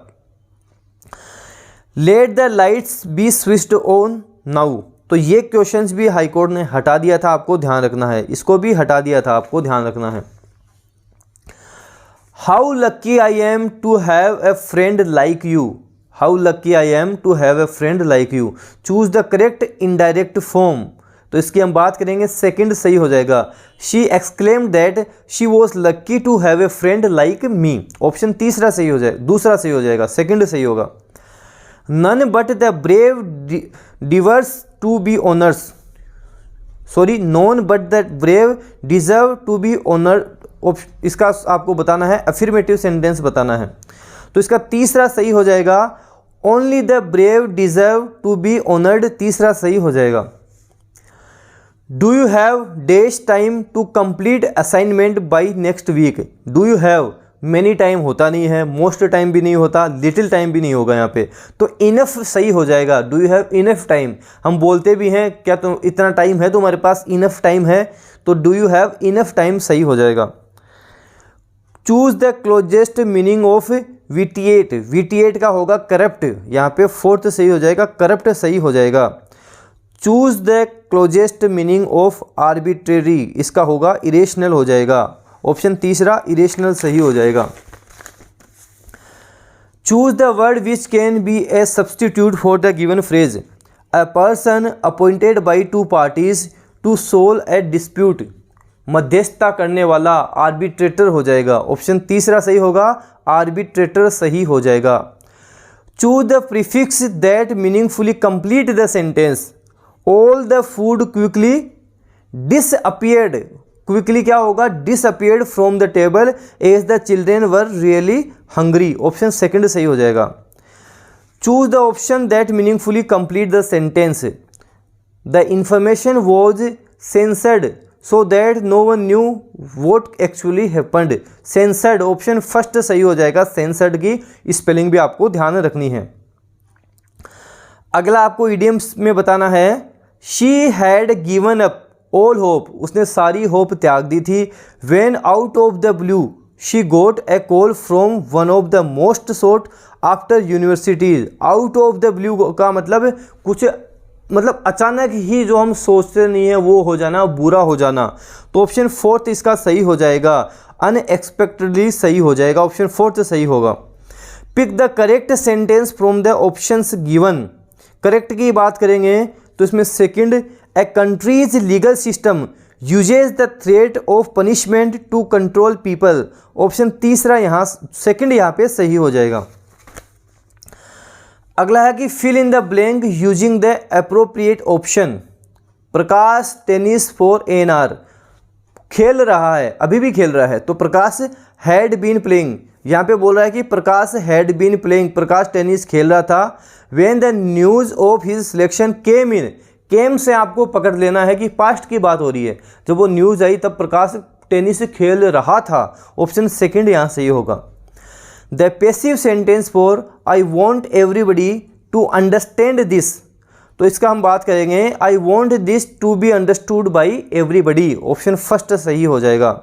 Let the lights be switched on now. तो ये क्वेश्चंस भी हाईकोर्ट ने हटा दिया था, आपको ध्यान रखना है, इसको भी हटा दिया था, आपको ध्यान रखना है। How lucky I am to have a friend like you. How lucky I am to have a friend like you. Choose the correct indirect form, तो इसकी हम बात करेंगे, सेकंड सही हो जाएगा। She exclaimed that she was lucky to have a friend like me, option तीसरा सही हो जाएगा, दूसरा सही हो जाएगा, सेकंड सही होगा। नन बट द ब्रेव डिवर्स to be honours, sorry, none but the brave deserve to be honour, इसका आपको बताना है, अफर्मेटिव सेंटेंस बताना है, तो इसका तीसरा सही हो जाएगा। Only the brave deserve to be honoured, तीसरा सही हो जाएगा। Do you have dash time to complete assignment by next week. Do you have, many time होता नहीं है, मोस्ट टाइम भी नहीं होता, लिटिल टाइम भी नहीं होगा यहाँ पे, तो इनफ सही हो जाएगा। Do you have enough time, हम बोलते भी हैं, क्या तुम इतना टाइम है तुम्हारे पास, इनफ टाइम है, तो do you have enough time सही हो जाएगा। Choose the closest meaning of vitiate. Vitiate का होगा करप्ट, यहाँ पे फोर्थ सही हो जाएगा, करप्ट सही हो जाएगा। Choose the closest meaning of arbitrary, इसका होगा इरेशनल हो जाएगा, ऑप्शन तीसरा इरेशनल सही हो जाएगा। Choose the word which can be a substitute for the given phrase. A person appointed by 2 parties to solve a dispute. मध्यस्थता करने वाला आर्बिट्रेटर हो जाएगा, ऑप्शन तीसरा सही होगा, आर्बिट्रेटर सही हो जाएगा। Choose the prefix that meaningfully complete the sentence. All the food quickly disappeared. Quickly क्या होगा? Disappeared from the table as the children were really hungry, option second सही हो जाएगा। Choose the option that meaningfully complete the sentence. The information was censored so that no one knew what actually happened. Censored, option first सही हो जाएगा, censored की spelling भी आपको ध्यान रखनी है। अगला आपको इडियम्स में बताना है, she had given up all hope. उसने सारी होप त्याग दी थी। When out of the blue she got a call from one of the most sought after universities. Out of the blue का मतलब कुछ, मतलब अचानक ही जो हम सोचते नहीं है वो हो जाना, बुरा हो जाना, तो ऑप्शन फोर्थ इसका सही हो जाएगा, अनएक्सपेक्टेडली सही हो जाएगा, ऑप्शन फोर्थ सही होगा। Pick the correct sentence from the options given. Correct की बात करेंगे तो इसमें second a country's legal system uses the threat of punishment to control people. Option तीसरा यहाँ सेकंड यहाँ पे सही हो जाएगा। अगला है कि fill in the blank using the appropriate option. Prakash tennis for an hour खेल रहा है, अभी भी खेल रहा है, तो प्रकाश हैड बीन प्लेइंग। यहाँ पे बोल रहा है कि Prakash had been playing, Prakash tennis खेल रहा था। When the news of his selection came in, came से आपको पकड़ लेना है कि पास्ट की बात हो रही है। जब वो न्यूज़ आई तब प्रकाश टेनिस खेल रहा था। ऑप्शन सेकंड यहाँ सही होगा। The passive sentence for I want everybody to understand this, तो इसका हम बात करेंगे I want this to be understood by everybody. Option first सही हो जाएगा।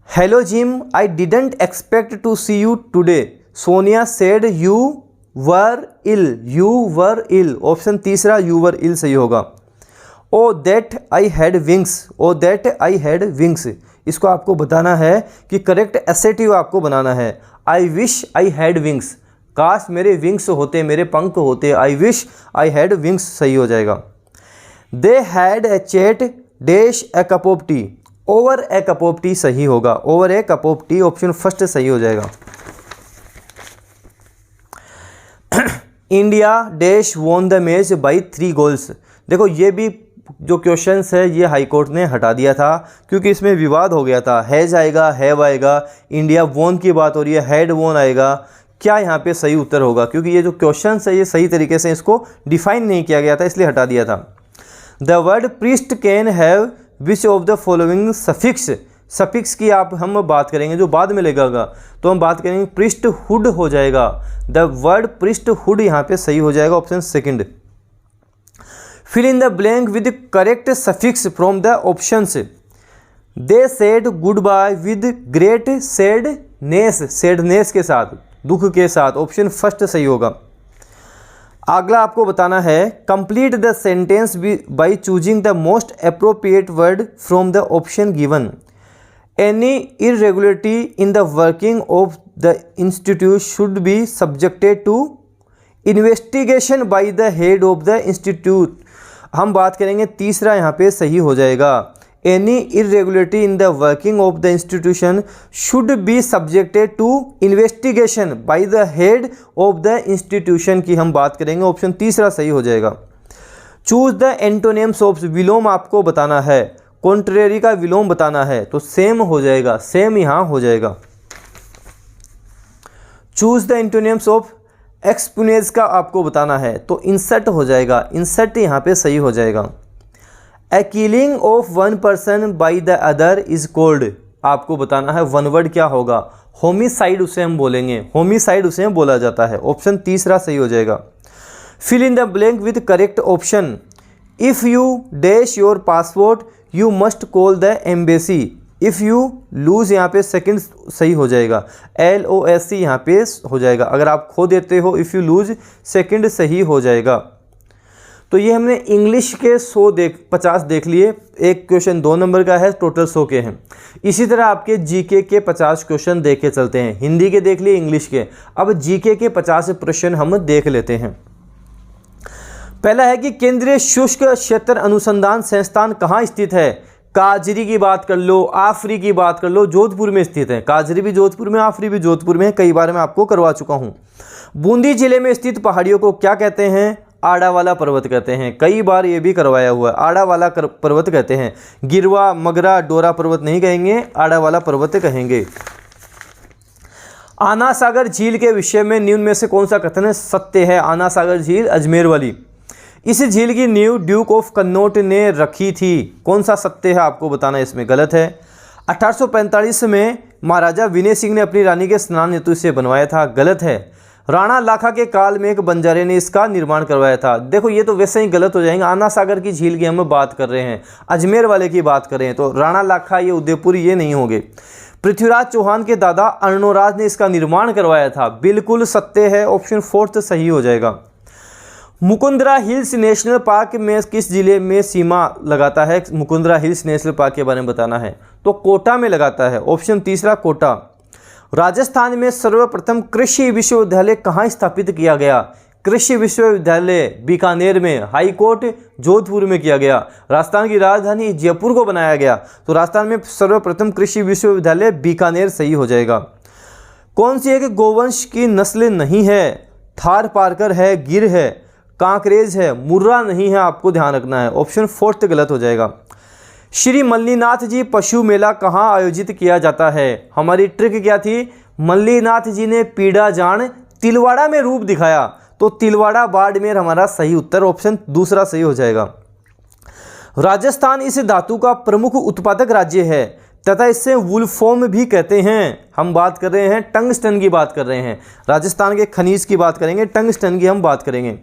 Hello Jim, I didn't expect to see you today, Sonia said you were ill, you were ill. Option तीसरा you were ill सही होगा। Oh that I had wings, oh that I had wings, इसको आपको बताना है कि correct assertive आपको बनाना है। I wish I had wings, काश मेरे विंग्स होते, मेरे पंख होते। I wish I had wings सही हो जाएगा। They had a chat dash A cup of T, over A cup of T सही होगा। Over A cup of T option first सही हो जाएगा। India dash won the match by 3 goals. देखो ये भी जो क्वेश्चंस है ये हाई कोर्ट ने हटा दिया था क्योंकि इसमें विवाद हो गया था। हैज आएगा, हैव आएगा, इंडिया वॉन की बात हो रही है, हैड वॉन आएगा, क्या यहाँ पे सही उत्तर होगा? क्योंकि ये जो क्वेश्चंस है ये सही तरीके से इसको डिफाइन नहीं किया गया था, इसलिए हटा दिया था। The word priest can have which of the following suffix, suffix की हम बात करेंगे जो बाद में लगेगा, तो हम बात करेंगे प्रिस्ट हुड हो जाएगा। द वर्ड प्रिस्ट हुड यहाँ पे सही हो जाएगा। Option second. Fill in the blank with correct suffix from the options. They said goodbye with great sadness, sadness के साथ, दुख के साथ। ऑप्शन फर्स्ट सही होगा। अगला आपको बताना है complete the sentence by choosing the most appropriate word from the option given. Any irregularity in the working of the institute should be subjected to investigation by the head of the institute. हम बात करेंगे तीसरा यहाँ पे सही हो जाएगा। Any irregularity in the working of the institution should be subjected to investigation by the head of the institution की हम बात करेंगे। ऑप्शन तीसरा सही हो जाएगा। चूज द एंटोनिम्स ऑफ, विलोम आपको बताना है, कॉन्ट्रेरी का विलोम बताना है, तो सेम हो जाएगा, सेम यहाँ हो जाएगा। चूज द एंटोनिम्स ऑफ एक्सपोनेंस का आपको बताना है, तो इंसर्ट हो जाएगा, इंसर्ट यहाँ पे सही हो जाएगा। A killing of one person by the other is called, आपको बताना है वन वर्ड क्या होगा। होमिसाइड उसे हम बोलेंगे, होमिसाइड उसे बोला जाता है। ऑप्शन तीसरा सही हो जाएगा। Fill in the blank with correct option. If you dash your passport you must call the embassy. If you lose यहाँ पे सेकंड सही हो जाएगा। LOSC यहाँ पे हो जाएगा। अगर आप खो देते हो इफ़ यू लूज़ सेकंड सही हो जाएगा। तो ये हमने इंग्लिश के 50 देख लिए। एक क्वेश्चन 2 नंबर का है, टोटल 100 के हैं। इसी तरह आपके जीके के 50 क्वेश्चन देखे चलते हैं। हिंदी के देख लिए, इंग्लिश के। अब जीके के 50 प्रश्न हम देख लेते हैं। पहला है कि केंद्रीय शुष्क क्षेत्र अनुसंधान संस्थान कहाँ स्थित है? काजरी की बात कर लो, आफरी की बात कर लो, जोधपुर में स्थित है। काजरी भी जोधपुर में, आफरी भी जोधपुर में है। कई बार मैं आपको करवा चुका हूँ। बूंदी जिले में स्थित पहाड़ियों को क्या कहते हैं? आड़ा वाला पर्वत कहते हैं। कई बार ये भी करवाया हुआ है, आड़ा वाला पर्वत कहते हैं। गिरवा, मगरा, डोरा पर्वत नहीं कहेंगे, आड़ा वाला पर्वत कहेंगे। आना सागर झील के विषय में निम्न में से कौन सा कथन सत्य है? आना सागर झील अजमेर वाली। इस झील की नींव ड्यूक ऑफ कन्नौज ने रखी थी। कौन सा सत्य है आपको बताना है, इसमें गलत है। 1845 में महाराजा विनय सिंह ने अपनी रानी के स्नान हेतु इसे बनवाया था। गलत है। राणा लाखा के काल में एक बंजारे ने इसका निर्माण करवाया था। देखो ये तो वैसे ही गलत हो जाएंगे। आना सागर की झील की हम बात कर रहे हैं, अजमेर वाले की बात कर रहे हैं, तो राणा लाखा ये उदयपुर ये नहीं होंगे। पृथ्वीराज चौहान के दादा अर्णोराज ने इसका निर्माण करवाया था। बिल्कुल सत्य है। ऑप्शन 4 सही हो जाएगा। मुकुंदरा हिल्स नेशनल पार्क में किस जिले में सीमा लगाता है? मुकुंदरा हिल्स नेशनल पार्क के बारे में बताना है, तो कोटा में लगाता है। ऑप्शन तीसरा कोटा। राजस्थान में सर्वप्रथम कृषि विश्वविद्यालय कहाँ स्थापित किया गया? कृषि विश्वविद्यालय बीकानेर में, हाई कोर्ट जोधपुर में किया गया, राजस्थान की राजधानी जयपुर को बनाया गया। तो राजस्थान में सर्वप्रथम कृषि विश्वविद्यालय बीकानेर सही हो जाएगा। कौन सी एक गोवंश की नस्ल नहीं है? थार पारकर है, गिर है, कांकरेज है, मुर्रा नहीं है, आपको ध्यान रखना है। ऑप्शन 4 गलत हो जाएगा। श्री मल्लीनाथ जी पशु मेला कहाँ आयोजित किया जाता है? हमारी ट्रिक क्या थी? मल्लीनाथ जी ने पीड़ा जान तिलवाड़ा में रूप दिखाया, तो तिलवाड़ा बाड़मेर हमारा सही उत्तर, ऑप्शन 2 सही हो जाएगा। राजस्थान इस धातु का प्रमुख उत्पादक राज्य है तथा इससे वुल्फोम भी कहते हैं। हम बात कर रहे हैं टंगस्टन की बात कर रहे हैं, राजस्थान के खनिज की बात करेंगे, टंगस्टन की हम बात करेंगे।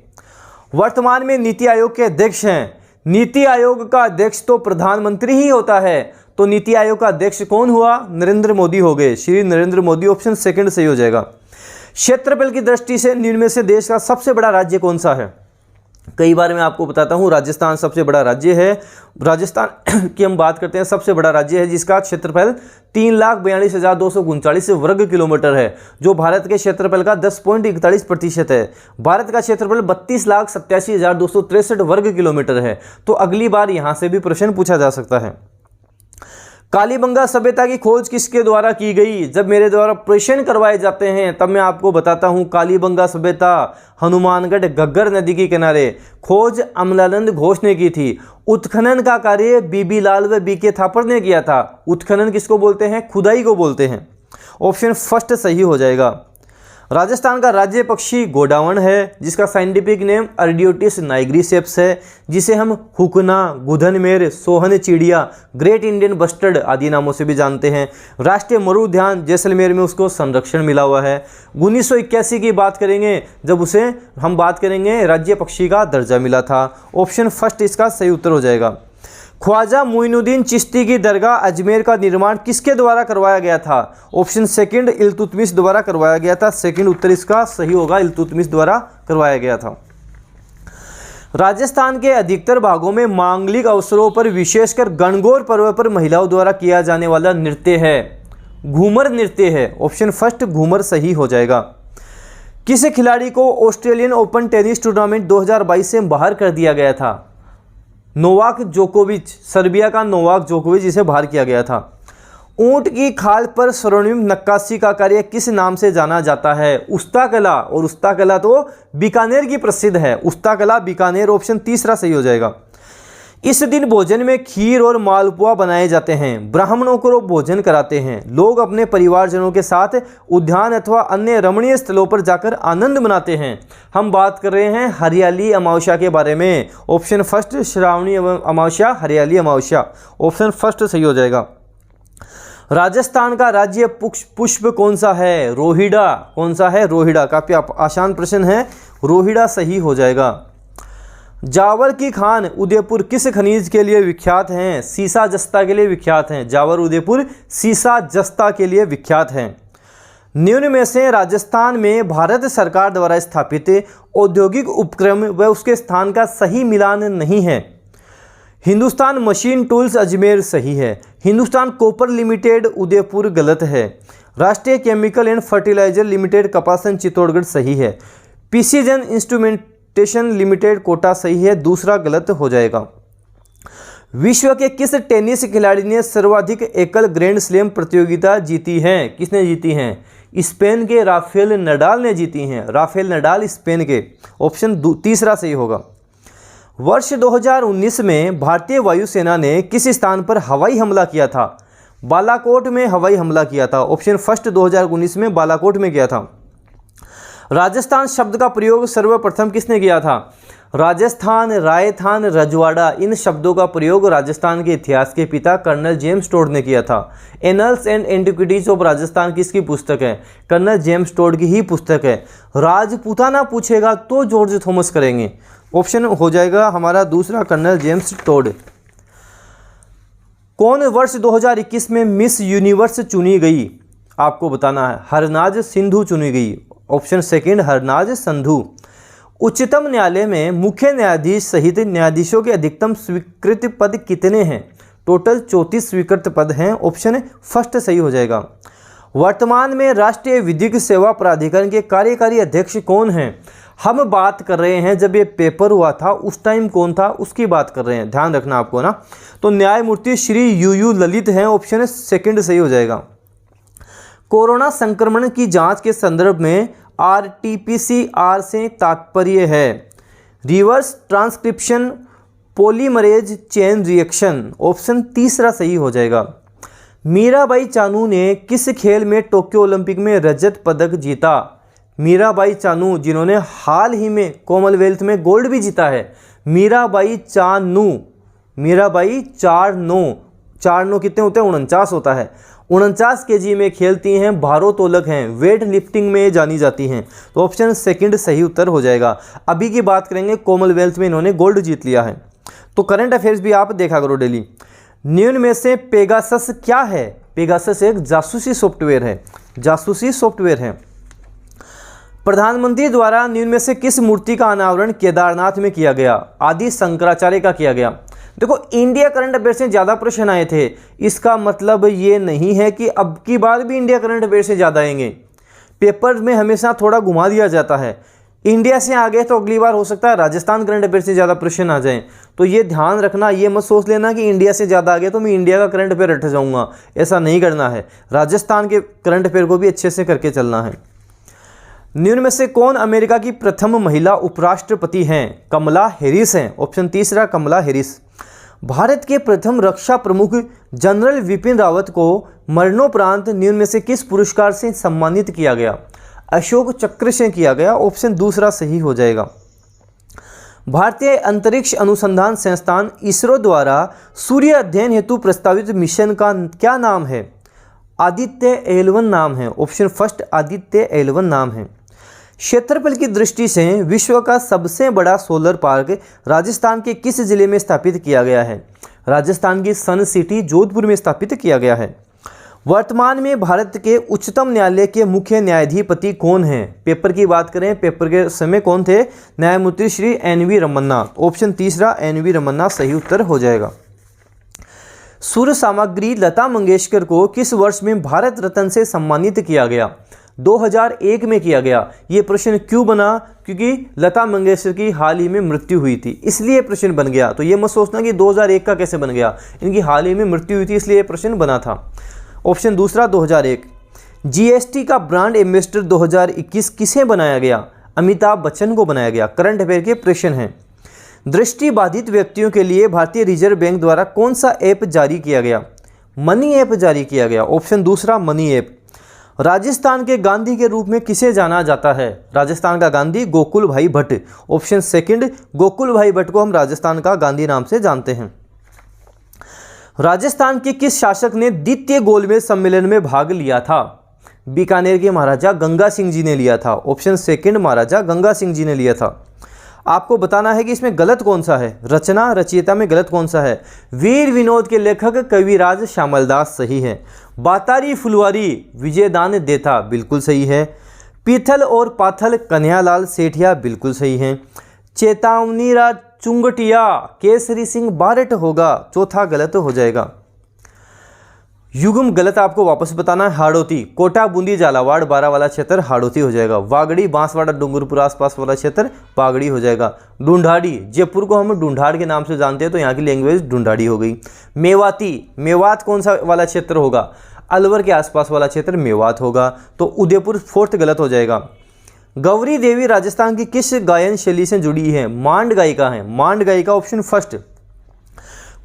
वर्तमान में नीति आयोग के अध्यक्ष हैं। नीति आयोग का अध्यक्ष तो प्रधानमंत्री ही होता है, तो नीति आयोग का अध्यक्ष कौन हुआ? नरेंद्र मोदी हो गए, श्री नरेंद्र मोदी, ऑप्शन 2 सही हो जाएगा। क्षेत्रफल की दृष्टि से निम्न में से देश का सबसे बड़ा राज्य कौन सा है? कई बार मैं आपको बताता हूँ, राजस्थान सबसे बड़ा राज्य है। राजस्थान की हम बात करते हैं, सबसे बड़ा राज्य है जिसका क्षेत्रफल 3,42,239 वर्ग किलोमीटर है, जो भारत के क्षेत्रफल का 10.41% है। भारत का क्षेत्रफल 32,87,263 वर्ग किलोमीटर है। तो अगली बार यहाँ से भी प्रश्न पूछा जा सकता है। कालीबंगा सभ्यता की खोज किसके द्वारा की गई? जब मेरे द्वारा प्रश्न करवाए जाते हैं तब मैं आपको बताता हूँ। कालीबंगा सभ्यता हनुमानगढ़ घग्गर नदी के किनारे, खोज अमलानंद घोष ने की थी। उत्खनन का कार्य बीबी लाल व बीके थापर ने किया था। उत्खनन किसको बोलते हैं? खुदाई को बोलते हैं। ऑप्शन 1 सही हो जाएगा। राजस्थान का राज्य पक्षी गोडावण है, जिसका साइंटिफिक नेम अर्डियोटिस नाइग्रीसेप्स है, जिसे हम हुकना, गुधनमेर, सोहन चिड़िया, ग्रेट इंडियन बस्टर्ड आदि नामों से भी जानते हैं। राष्ट्रीय मरु उद्यान जैसलमेर में उसको संरक्षण मिला हुआ है। 1981 की बात करेंगे जब उसे हम बात करेंगे राज्य पक्षी का दर्जा मिला था। ऑप्शन 1 इसका सही उत्तर हो जाएगा। ख्वाजा मुइनुद्दीन चिश्ती की दरगाह अजमेर का निर्माण किसके द्वारा करवाया गया था? ऑप्शन 2 इल्तुतमिश द्वारा करवाया गया था। 2 उत्तर इसका सही होगा, इल्तुतमिश द्वारा करवाया गया था। राजस्थान के अधिकतर भागों में मांगलिक अवसरों पर विशेषकर गणगौर पर्व पर महिलाओं द्वारा किया जाने वाला नृत्य है घूमर नृत्य है। ऑप्शन 1 घूमर सही हो जाएगा। किस खिलाड़ी को ऑस्ट्रेलियन ओपन टेनिस टूर्नामेंट 2022 से बाहर कर दिया गया था? नोवाक जोकोविच, सर्बिया का नोवाक जोकोविच, इसे बाहर किया गया था। ऊंट की खाल पर स्वर्णिम नक्काशी का कार्य किस नाम से जाना जाता है? उस्ता कला, और उस्ता कला तो बीकानेर की प्रसिद्ध है। उस्ता कला बीकानेर, ऑप्शन 3 सही हो जाएगा। इस दिन भोजन में खीर और मालपुआ बनाए जाते हैं। ब्राह्मणों को भोजन कराते हैं। लोग अपने परिवारजनों के साथ उद्यान अथवा अन्य रमणीय स्थलों पर जाकर आनंद मनाते हैं। हम बात कर रहे हैं हरियाली अमावस्या के बारे में। ऑप्शन 1 श्रावणी अमावस्या, हरियाली अमावस्या, ऑप्शन 1 सही हो जाएगा। राजस्थान का राज्य पुष्प कौन सा है? रोहिड़ा। कौन सा है? रोहिड़ा। काफ़ी आसान प्रश्न है, रोहिड़ा सही हो जाएगा। जावर की खान उदयपुर किस खनिज के लिए विख्यात हैं? सीसा जस्ता के लिए विख्यात हैं। जावर उदयपुर सीसा जस्ता के लिए विख्यात हैं। निम्न में से राजस्थान में भारत सरकार द्वारा स्थापित औद्योगिक उपक्रम व उसके स्थान का सही मिलान नहीं है। हिंदुस्तान मशीन टूल्स अजमेर सही है। हिंदुस्तान कॉपर लिमिटेड उदयपुर गलत है। Rashtriya chemical and fertilizer limited Kapasan Chittorgarh सही है। पीसीजन इंस्ट्रूमेंटेशन लिमिटेड कोटा सही है, दूसरा गलत हो जाएगा। विश्व के किस टेनिस खिलाड़ी ने सर्वाधिक एकल ग्रैंड स्लैम प्रतियोगिता जीती है? किसने जीती हैं? स्पेन के राफेल नडाल ने जीती हैं। राफेल नडाल स्पेन के, ऑप्शन तीसरा सही होगा। वर्ष 2019 में भारतीय वायुसेना ने किस स्थान पर हवाई हमला किया था? बालाकोट में हवाई हमला किया था। ऑप्शन फर्स्ट 2019 में बालाकोट में किया था। राजस्थान शब्द का प्रयोग सर्वप्रथम किसने किया था? राजस्थान, रायथान, रजवाड़ा, इन शब्दों का प्रयोग राजस्थान के इतिहास के पिता कर्नल जेम्स टोड ने किया था। Annuls and antiquities of Rajasthan किसकी पुस्तक है? कर्नल जेम्स टोड की ही पुस्तक है। राजपूताना पूछेगा तो जॉर्ज थॉमस करेंगे। ऑप्शन हो जाएगा हमारा दूसरा, कर्नल जेम्स टोड। कौन वर्ष 2021 में मिस यूनिवर्स चुनी गई? आपको बताना है। हरनाज सिंधु चुनी गई। Option second, Harnaaz Sandhu. उच्चतम न्यायालय में मुख्य न्यायाधीश सहित न्यायाधीशों के अधिकतम स्वीकृत पद कितने हैं? टोटल 34 स्वीकृत पद हैं। ऑप्शन फर्स्ट सही हो जाएगा। वर्तमान में राष्ट्रीय विधिक सेवा प्राधिकरण के कार्यकारी अध्यक्ष कौन हैं? हम बात कर रहे हैं जब ये पेपर हुआ था उस टाइम कौन था उसकी बात कर रहे हैं, ध्यान रखना आपको ना। तो न्यायमूर्ति श्री यू ललित हैं, ऑप्शन सेकंड सही हो जाएगा। कोरोना संक्रमण की जांच के संदर्भ में RT-PCR से तात्पर्य है reverse transcription polymerase chain reaction, option तीसरा सही हो जाएगा। मीराबाई चानू ने किस खेल में टोक्यो ओलंपिक में रजत पदक जीता? मीराबाई चानू जिन्होंने हाल ही में कॉमनवेल्थ में गोल्ड भी जीता है, मीराबाई चानू, मीराबाई 4-9 कितने होते हैं? 49 होता है। 49 kg में खेलती हैं, भारोत्तोलक हैं, वेट लिफ्टिंग में जानी जाती हैं। तो ऑप्शन सेकंड सही उत्तर हो जाएगा। अभी की बात करेंगे कॉमनवेल्थ में इन्होंने गोल्ड जीत लिया है। तो करंट अफेयर्स भी आप देखा करो डेली। निम्न में से पेगासस क्या है? पेगासस एक जासूसी सॉफ्टवेयर है, जासूसी सॉफ्टवेयर है। प्रधानमंत्री द्वारा निम्न में से किस मूर्ति का अनावरण केदारनाथ में किया गया? आदि शंकराचार्य का किया गया। देखो इंडिया करंट अफेयर से ज़्यादा प्रश्न आए थे, इसका मतलब ये नहीं है कि अब की बार भी इंडिया करंट अफेयर से ज़्यादा आएंगे। पेपर में हमेशा थोड़ा घुमा दिया जाता है। इंडिया से आगे तो अगली बार हो सकता है राजस्थान करंट अफेयर से ज़्यादा प्रश्न आ जाएं। तो ये ध्यान रखना, ये मत सोच लेना कि इंडिया से ज़्यादा आ गया तो मैं इंडिया का करंट अफेयर रट जाऊँगा, ऐसा नहीं करना है। राजस्थान के करंट अफेयर को भी अच्छे से करके चलना है। निम्न में से कौन अमेरिका की प्रथम महिला उपराष्ट्रपति हैं? कमला हैरिस हैं, ऑप्शन तीसरा कमला हैरिस। भारत के प्रथम रक्षा प्रमुख जनरल विपिन रावत को मरणोपरांत निम्न में से किस पुरस्कार से सम्मानित किया गया? अशोक चक्र से किया गया, ऑप्शन दूसरा सही हो जाएगा। भारतीय अंतरिक्ष अनुसंधान संस्थान इसरो द्वारा सूर्य अध्ययन हेतु प्रस्तावित मिशन का क्या नाम है? आदित्य L1 नाम है, ऑप्शन फर्स्ट आदित्य L1 नाम है। क्षेत्रफल की दृष्टि से विश्व का सबसे बड़ा सोलर पार्क राजस्थान के किस जिले में स्थापित किया गया है? राजस्थान की सन सिटी जोधपुर में स्थापित किया गया है। वर्तमान में भारत के उच्चतम न्यायालय के मुख्य न्यायाधिपति कौन हैं? पेपर की बात करें, पेपर के समय कौन थे? न्यायमूर्ति श्री NV रमन्ना, ऑप्शन तीसरा NV रमन्ना सही उत्तर हो जाएगा। सुर सामग्री लता मंगेशकर को किस वर्ष में भारत रत्न से सम्मानित किया गया? 2001 में किया गया। ये प्रश्न क्यों बना? क्योंकि लता मंगेशकर की हाल ही में मृत्यु हुई थी, इसलिए प्रश्न बन गया। तो ये मत सोचना कि 2001 का कैसे बन गया, इनकी हाल ही में मृत्यु हुई थी इसलिए ये प्रश्न बना था। ऑप्शन दूसरा 2001। GST का ब्रांड एम्बेसडर 2021 किसे बनाया गया? अमिताभ बच्चन को बनाया गया। करंट अफेयर के प्रश्न हैं। दृष्टि बाधित व्यक्तियों के लिए भारतीय रिजर्व बैंक द्वारा कौन सा ऐप जारी किया गया? मनी ऐप जारी किया गया, ऑप्शन दूसरा मनी ऐप। राजस्थान के गांधी के रूप में किसे जाना जाता है? राजस्थान का गांधी गोकुल भाई भट्ट, ऑप्शन सेकंड गोकुल भाई भट्ट को हम राजस्थान का गांधी नाम से जानते हैं। राजस्थान के किस शासक ने द्वितीय गोलमेज सम्मेलन में भाग लिया था? बीकानेर के महाराजा गंगा सिंह जी ने लिया था, ऑप्शन सेकंड महाराजा गंगा सिंह जी ने लिया था। आपको बताना है कि इसमें गलत कौन सा है, रचना रचयिता में गलत कौन सा है? वीर विनोद के लेखक कविराज श्यामलदास सही है। बातारी फुलवारी विजयदान देता बिल्कुल सही है। पीथल और पाथल कन्हैयालाल सेठिया बिल्कुल सही है। चेतावनीराज चुंगटिया केसरी सिंह बारट होगा, चौथा गलत हो जाएगा। युग्म गलत आपको वापस बताना है। हाड़ौती कोटा बूंदी झालावाड़ बारा वाला क्षेत्र हाड़ौती हो जाएगा। वागड़ी बांसवाड़ा डूंगरपुर आसपास वाला क्षेत्र बागड़ी हो जाएगा। ढूंढाड़ी जयपुर को हम ढूंढाड़ के नाम से जानते हैं तो यहाँ की लैंग्वेज ढूंढाड़ी हो गई। मेवाती मेवात कौन सा वाला क्षेत्र होगा? अलवर के आसपास वाला क्षेत्र मेवात होगा, तो उदयपुर फोर्थ गलत हो जाएगा। गौरी देवी राजस्थान की किस गायन शैली से जुड़ी है? मांड गायिका है, मांड गायिका ऑप्शन फर्स्ट।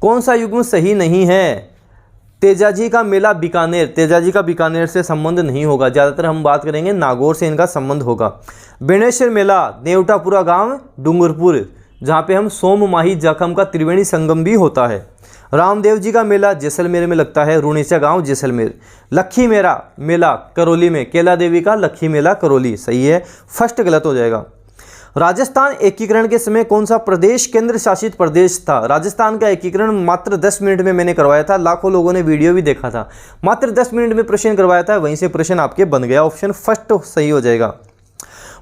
कौन सा युग्म सही नहीं है? तेजाजी का मेला बीकानेर, तेजाजी का बीकानेर से संबंध नहीं होगा, ज़्यादातर हम बात करेंगे नागौर से इनका संबंध होगा। बेणेश्वर मेला नेवटापुरा गांव डूंगरपुर, जहाँ पे हम सोम माही जखम का त्रिवेणी संगम भी होता है। रामदेव जी का मेला जैसलमेर में लगता है, रुणीचा गांव जैसलमेर। लक्खी मेरा मेला करौली में, केला देवी का लक्खी मेला करौली सही है, फर्स्ट गलत हो जाएगा। राजस्थान एकीकरण के समय कौन सा प्रदेश केंद्र शासित प्रदेश था? राजस्थान का एकीकरण मात्र 10 मिनट में मैंने करवाया था, लाखों लोगों ने वीडियो भी देखा था। मात्र 10 मिनट में प्रश्न करवाया था, वहीं से प्रश्न आपके बन गया, ऑप्शन फर्स्ट सही हो जाएगा।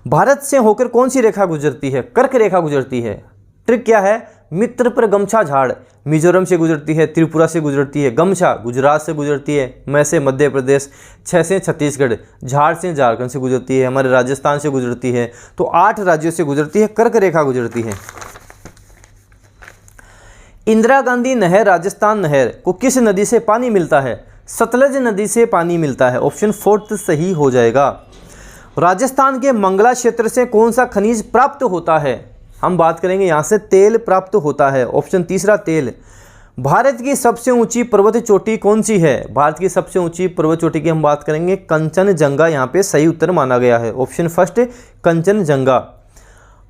भारत से होकर कौन सी रेखा गुजरती है? कर्क रेखा गुजरती है। ट्रिक क्या है? मित्र पर गमछा झाड़ मिजोरम से गुजरती है, त्रिपुरा से गुजरती है, गमछा गुजरात से गुजरती है, मैं से मध्य प्रदेश, 6 से छत्तीसगढ़, झाड़ से झारखंड से गुजरती है, हमारे राजस्थान से गुजरती है, तो 8 राज्यों से गुजरती है, कर्क रेखा गुजरती है। इंदिरा गांधी नहर राजस्थान नहर को किस नदी से पानी मिलता है? सतलज नदी से पानी मिलता है। ऑप्शन 4 सही हो जाएगा। राजस्थान के मंगला क्षेत्र से कौन सा खनिज प्राप्त होता है? हम बात करेंगे यहाँ से तेल प्राप्त होता है। ऑप्शन 3 तेल। भारत की सबसे ऊंची पर्वत चोटी कौन सी है? भारत की सबसे ऊंची पर्वत चोटी की हम बात करेंगे कंचनजंगा, यहाँ पे सही उत्तर माना गया है। ऑप्शन 1 कंचनजंगा।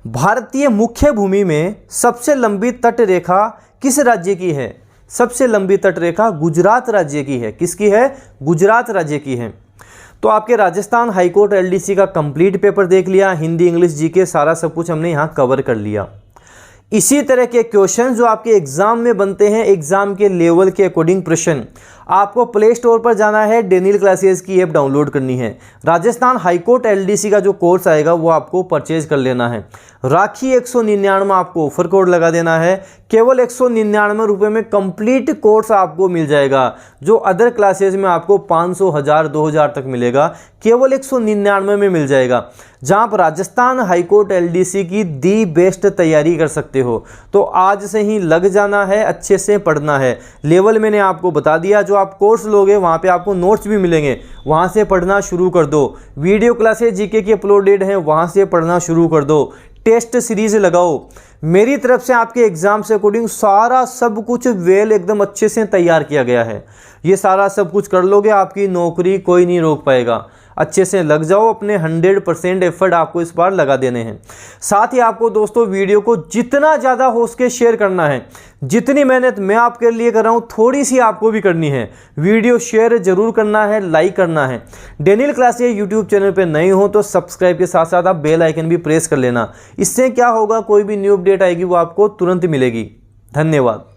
भारतीय मुख्य भूमि में सबसे लंबी तट रेखा किस राज्य की है? सबसे लंबी तट रेखा गुजरात राज्य की है। किसकी है? गुजरात राज्य की है। तो आपके राजस्थान हाईकोर्ट एलडीसी का कंप्लीट पेपर देख लिया, हिंदी इंग्लिश जीके सारा सब कुछ हमने यहाँ कवर कर लिया। इसी तरह के क्वेश्चन जो आपके एग्जाम में बनते हैं, एग्जाम के लेवल के अकॉर्डिंग प्रश्न, आपको प्ले स्टोर पर जाना है, डेनियल क्लासेस की ऐप डाउनलोड करनी है, राजस्थान हाईकोर्ट एलडीसी का जो कोर्स आएगा वो आपको परचेज कर लेना है। राखी 199 आपको ऑफर कोड लगा देना है, केवल 199 रुपये में कंप्लीट कोर्स आपको मिल जाएगा। जो अदर क्लासेस में आपको 500, 1000, 2000 तक मिलेगा, केवल 199 में मिल जाएगा, जहाँ पर राजस्थान हाईकोर्ट एलडीसी की दी बेस्ट तैयारी कर सकते हो। तो आज से ही लग जाना है, अच्छे से पढ़ना है। लेवल मैंने आपको बता दिया, जो आप कोर्स लोगे वहाँ पे आपको नोट्स भी मिलेंगे, वहाँ से पढ़ना शुरू कर दो। वीडियो क्लासेस जीके की अपलोडेड हैं, वहाँ से पढ़ना शुरू कर दो। टेस्ट सीरीज लगाओ। मेरी तरफ से आपके एग्जाम से अकॉर्डिंग सारा सब कुछ वेल एकदम अच्छे से तैयार किया गया है। ये सारा सब कुछ कर लोगे, आपकी नौकरी कोई नहीं रोक पाएगा। अच्छे से लग जाओ, अपने 100% एफर्ट आपको इस बार लगा देने हैं। साथ ही आपको दोस्तों वीडियो को जितना ज़्यादा हो सके शेयर करना है। जितनी मेहनत मैं आपके लिए कर रहा हूँ, थोड़ी सी आपको भी करनी है। वीडियो शेयर जरूर करना है, लाइक करना है। डेनियल क्लासेस यूट्यूब चैनल पे नए हो तो सब्सक्राइब के साथ साथ आप बेल आइकन भी प्रेस कर लेना। इससे क्या होगा, कोई भी न्यू अपडेट आएगी वो आपको तुरंत मिलेगी। धन्यवाद।